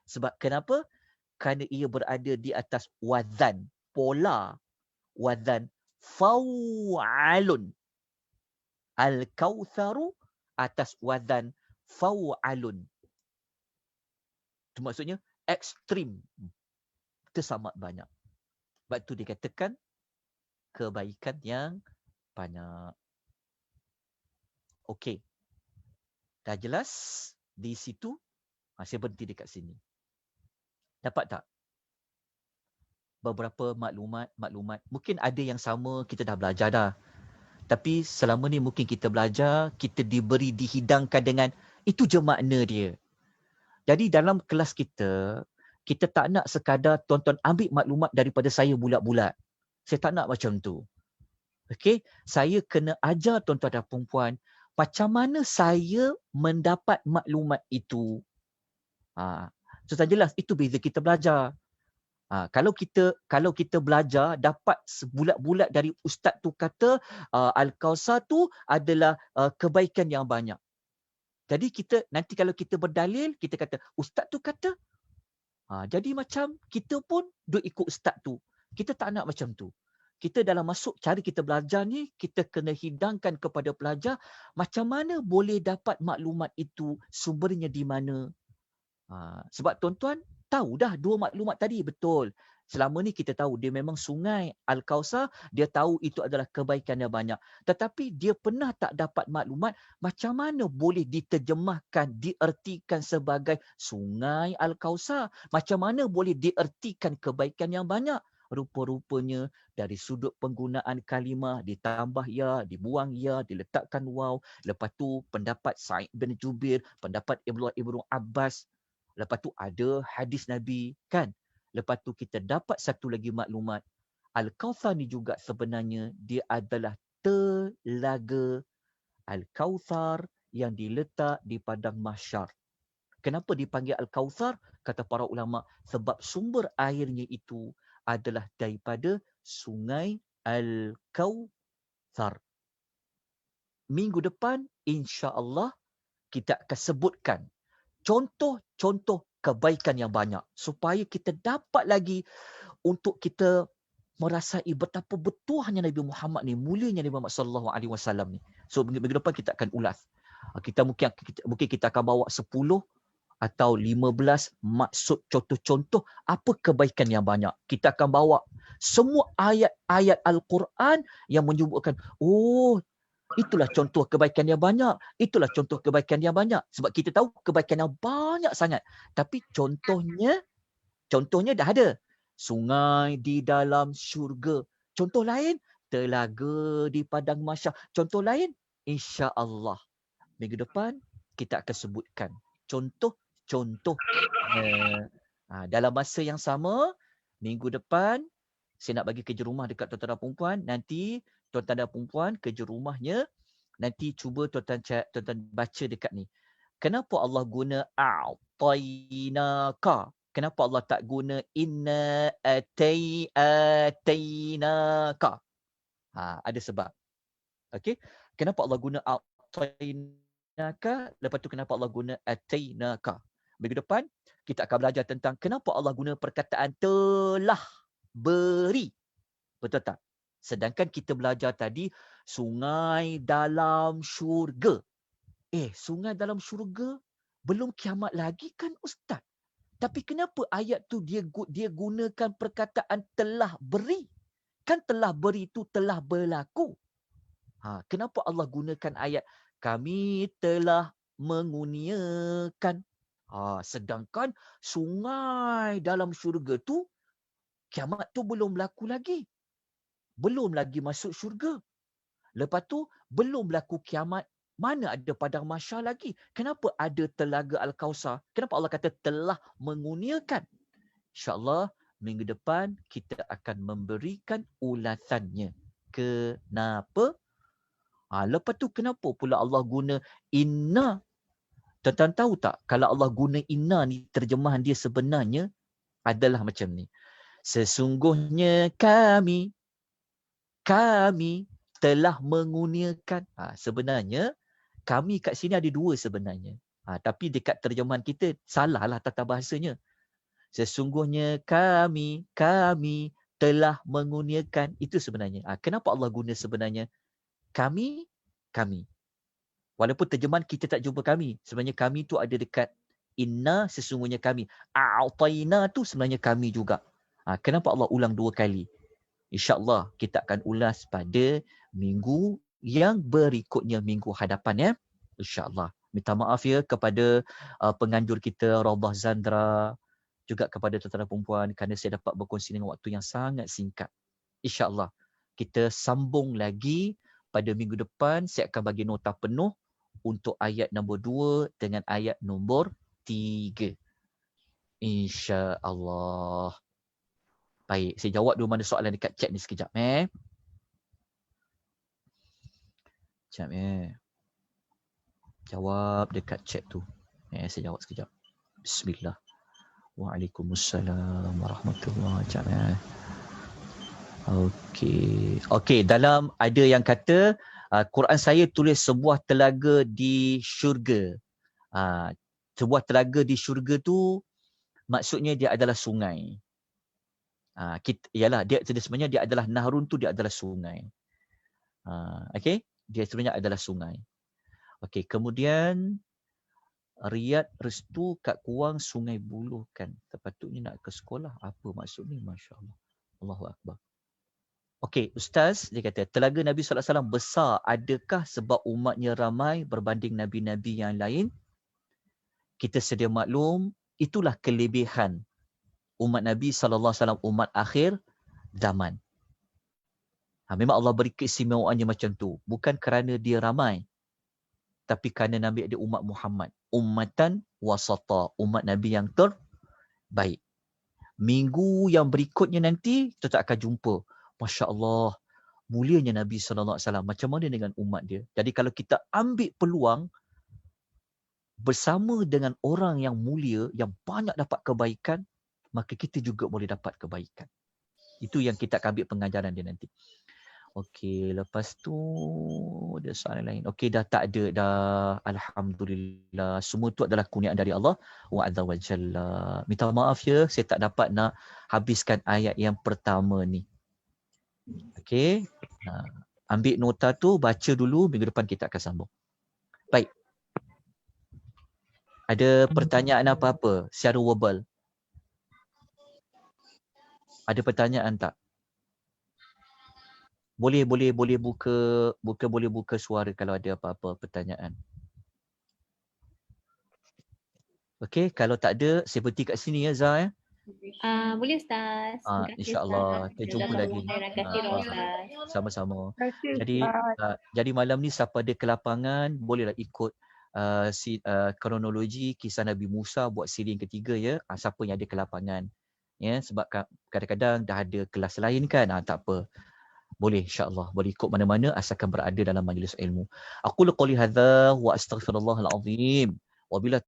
Sebab kenapa? Kerana ia berada di atas wazan, pola wazan faw'alun. Al-kautsaru atas wazan faw'alun. Itu maksudnya ekstrim, tersamat banyak. Sebab itu dikatakan kebaikan yang banyak. Okey. Dah jelas di situ? Saya berhenti dekat sini. Dapat tak? Beberapa maklumat. Mungkin ada yang sama kita dah belajar dah. Tapi selama ni mungkin kita belajar, kita dihidangkan dengan itu je makna dia. Jadi dalam kelas kita tak nak sekadar tuan-tuan ambil maklumat daripada saya bulat-bulat. Saya tak nak macam tu. Okey, saya kena ajar tuan-tuan dan puan-puan macam mana saya mendapat maklumat itu. Susah jelas, itu beza kita belajar. Kalau kita belajar dapat sebulat-bulat dari ustaz tu kata Al-Kautsar tu adalah kebaikan yang banyak. Jadi kita nanti kalau kita berdalil, kita kata ustaz tu kata. Jadi macam kita pun duk ikut ustaz tu. Kita tak nak macam tu. Kita dalam masuk cara kita belajar ni, kita kena hidangkan kepada pelajar macam mana boleh dapat maklumat itu, sumbernya di mana. Sebab tuan-tuan tahu dah dua maklumat tadi, betul. Selama ni kita tahu dia memang sungai Al-Kautsar, dia tahu itu adalah kebaikan yang banyak. Tetapi dia pernah tak dapat maklumat macam mana boleh diterjemahkan, diertikan sebagai sungai Al-Kautsar. Macam mana boleh diertikan kebaikan yang banyak. Rupa-rupanya dari sudut penggunaan kalimah, ditambah ya, dibuang ya, diletakkan waw. Lepas tu pendapat Sa'id bin Jubair, pendapat Ibnu Abbas. Lepas tu ada hadis Nabi, kan? Lepas tu kita dapat satu lagi maklumat. Al-Kautsar ni juga sebenarnya dia adalah telaga Al-Kautsar yang diletak di padang mahsyar. Kenapa dipanggil Al-Kautsar? Kata para ulama, sebab sumber airnya itu adalah daripada sungai Al-Kautsar. Minggu depan, insya-Allah kita akan sebutkan contoh-contoh kebaikan yang banyak supaya kita dapat lagi untuk kita merasai betapa betulannya Nabi Muhammad ni, mulianya Nabi Muhammad sallallahu alaihi wasallam ni. So minggu depan kita akan ulas. Kita mungkin kita akan bawa 10 atau 15 maksud contoh-contoh apa kebaikan yang banyak. Kita akan bawa semua ayat-ayat Al-Quran yang menyebutkan, oh, itulah contoh kebaikan yang banyak. Itulah contoh kebaikan yang banyak. Sebab kita tahu kebaikan yang banyak sangat. Tapi contohnya dah ada. Sungai di dalam syurga. Contoh lain, telaga di padang mahsyar. Contoh lain, insya-Allah minggu depan kita akan sebutkan contoh-contohnya. Dalam masa yang sama, minggu depan saya nak bagi kerja rumah dekat tuan-tuan dan perempuan. Nanti tuan-tuan dan perempuan kerja rumahnya, nanti cuba tuan-tuan baca dekat ni. Kenapa Allah guna a'tainaka? Kenapa Allah tak guna inna atainaka? Ada sebab. Okey. Kenapa Allah guna a'tainaka? Lepas tu kenapa Allah guna atainaka? Minggu depan kita akan belajar tentang kenapa Allah guna perkataan telah beri. Betul tak? Sedangkan kita belajar tadi sungai dalam syurga. Sungai dalam syurga belum kiamat lagi kan Ustaz? Tapi kenapa ayat tu dia gunakan perkataan telah beri? Kan telah beri tu telah berlaku. Kenapa Allah gunakan ayat kami telah menguniakan? Sedangkan sungai dalam syurga tu kiamat tu belum berlaku lagi. Belum lagi masuk syurga. Lepas tu belum berlaku kiamat. Mana ada padang mahsyar lagi? Kenapa ada telaga Al-Kausar? Kenapa Allah kata telah menguniakan? InsyaAllah minggu depan kita akan memberikan ulasannya. Kenapa? Lepas tu kenapa pula Allah guna inna? Tuan-tuan tahu tak? Kalau Allah guna inna ni, terjemahan dia sebenarnya adalah macam ni. Sesungguhnya kami telah menguniakan. Sebenarnya kami kat sini ada dua sebenarnya. Tapi dekat terjemahan kita salahlah tata bahasanya. Sesungguhnya kami telah menguniakan. Itu sebenarnya. Kenapa Allah guna sebenarnya? Kami. Walaupun terjemahan kita tak jumpa kami. Sebenarnya kami tu ada dekat inna, sesungguhnya kami. A'taina tu sebenarnya kami juga. Kenapa Allah ulang dua kali? InsyaAllah kita akan ulas pada minggu yang berikutnya, minggu hadapan ya. InsyaAllah. Minta maaf ya kepada penganjur kita Raubah Zandra, juga kepada tuan-tuan dan perempuan kerana saya dapat berkongsi dengan waktu yang sangat singkat. InsyaAllah kita sambung lagi pada minggu depan. Saya akan bagi nota penuh untuk ayat nombor 2 dengan ayat nombor 3. InsyaAllah. Baik, saya jawab dulu mana soalan dekat chat ni sekejap. Sekejap Jawab dekat chat tu. Saya jawab sekejap. Bismillah. Waalaikumsalam warahmatullahi wabarakatuh. Okey, dalam ada yang kata Quran saya tulis sebuah telaga di syurga. Sebuah telaga di syurga tu maksudnya dia adalah sungai. Dia sebenarnya dia adalah nahrun tu, dia adalah sungai. Okey, dia sebenarnya adalah sungai. Okey, kemudian Riyad restu kat Kuang Sungai Buloh kan. Sepatutnya nak ke sekolah. Apa maksud ni? Masya-Allah. Allahu Akbar. Okey, Ustaz dia kata telaga Nabi sallallahu alaihi wasallam besar, adakah sebab umatnya ramai berbanding nabi-nabi yang lain? Kita sedia maklum, itulah kelebihan umat Nabi sallallahu alaihi wasallam, umat akhir zaman. Memang Allah beri keistimewaannya macam tu. Bukan kerana dia ramai, tapi kerana Nabi ada umat Muhammad. Ummatan wasata. Umat Nabi yang terbaik. Minggu yang berikutnya nanti, kita akan jumpa. Masya Allah, mulianya Nabi SAW. Macam mana dengan umat dia? Jadi kalau kita ambil peluang, bersama dengan orang yang mulia, yang banyak dapat kebaikan, maka kita juga boleh dapat kebaikan. Itu yang kita akan ambil pengajaran dia nanti. Okey, lepas tu ada soalan lain. Okey, dah tak ada dah. Alhamdulillah. Semua tu adalah kurniaan dari Allah wa azza wa jalla. Minta maaf ya, saya tak dapat nak habiskan ayat yang pertama ni. Okey. Ambil nota tu, baca dulu, minggu depan kita akan sambung. Baik. Ada pertanyaan apa-apa secara verbal? Ada pertanyaan tak? Boleh buka suara kalau ada apa-apa pertanyaan. Okey, kalau tak ada, saya berhenti kat sini ya Zah ya. Boleh Ustaz. Terima kasih InsyaAllah kita jumpa lagi. Terima kasih Ustaz. Sama-sama. Terima kasih, Jadi Ustaz. jadi malam ni siapa ada kelapangan bolehlah ikut kronologi kisah Nabi Musa buat siri yang ketiga ya. Siapa yang ada kelapangan. Ya, sebab kadang-kadang dah ada kelas lain kan. Tak apa. Boleh insya-Allah. Boleh ikut mana-mana asalkan berada dalam majlis ilmu. Aku qouli hadza wa astaghfirullahal azim. Wa bila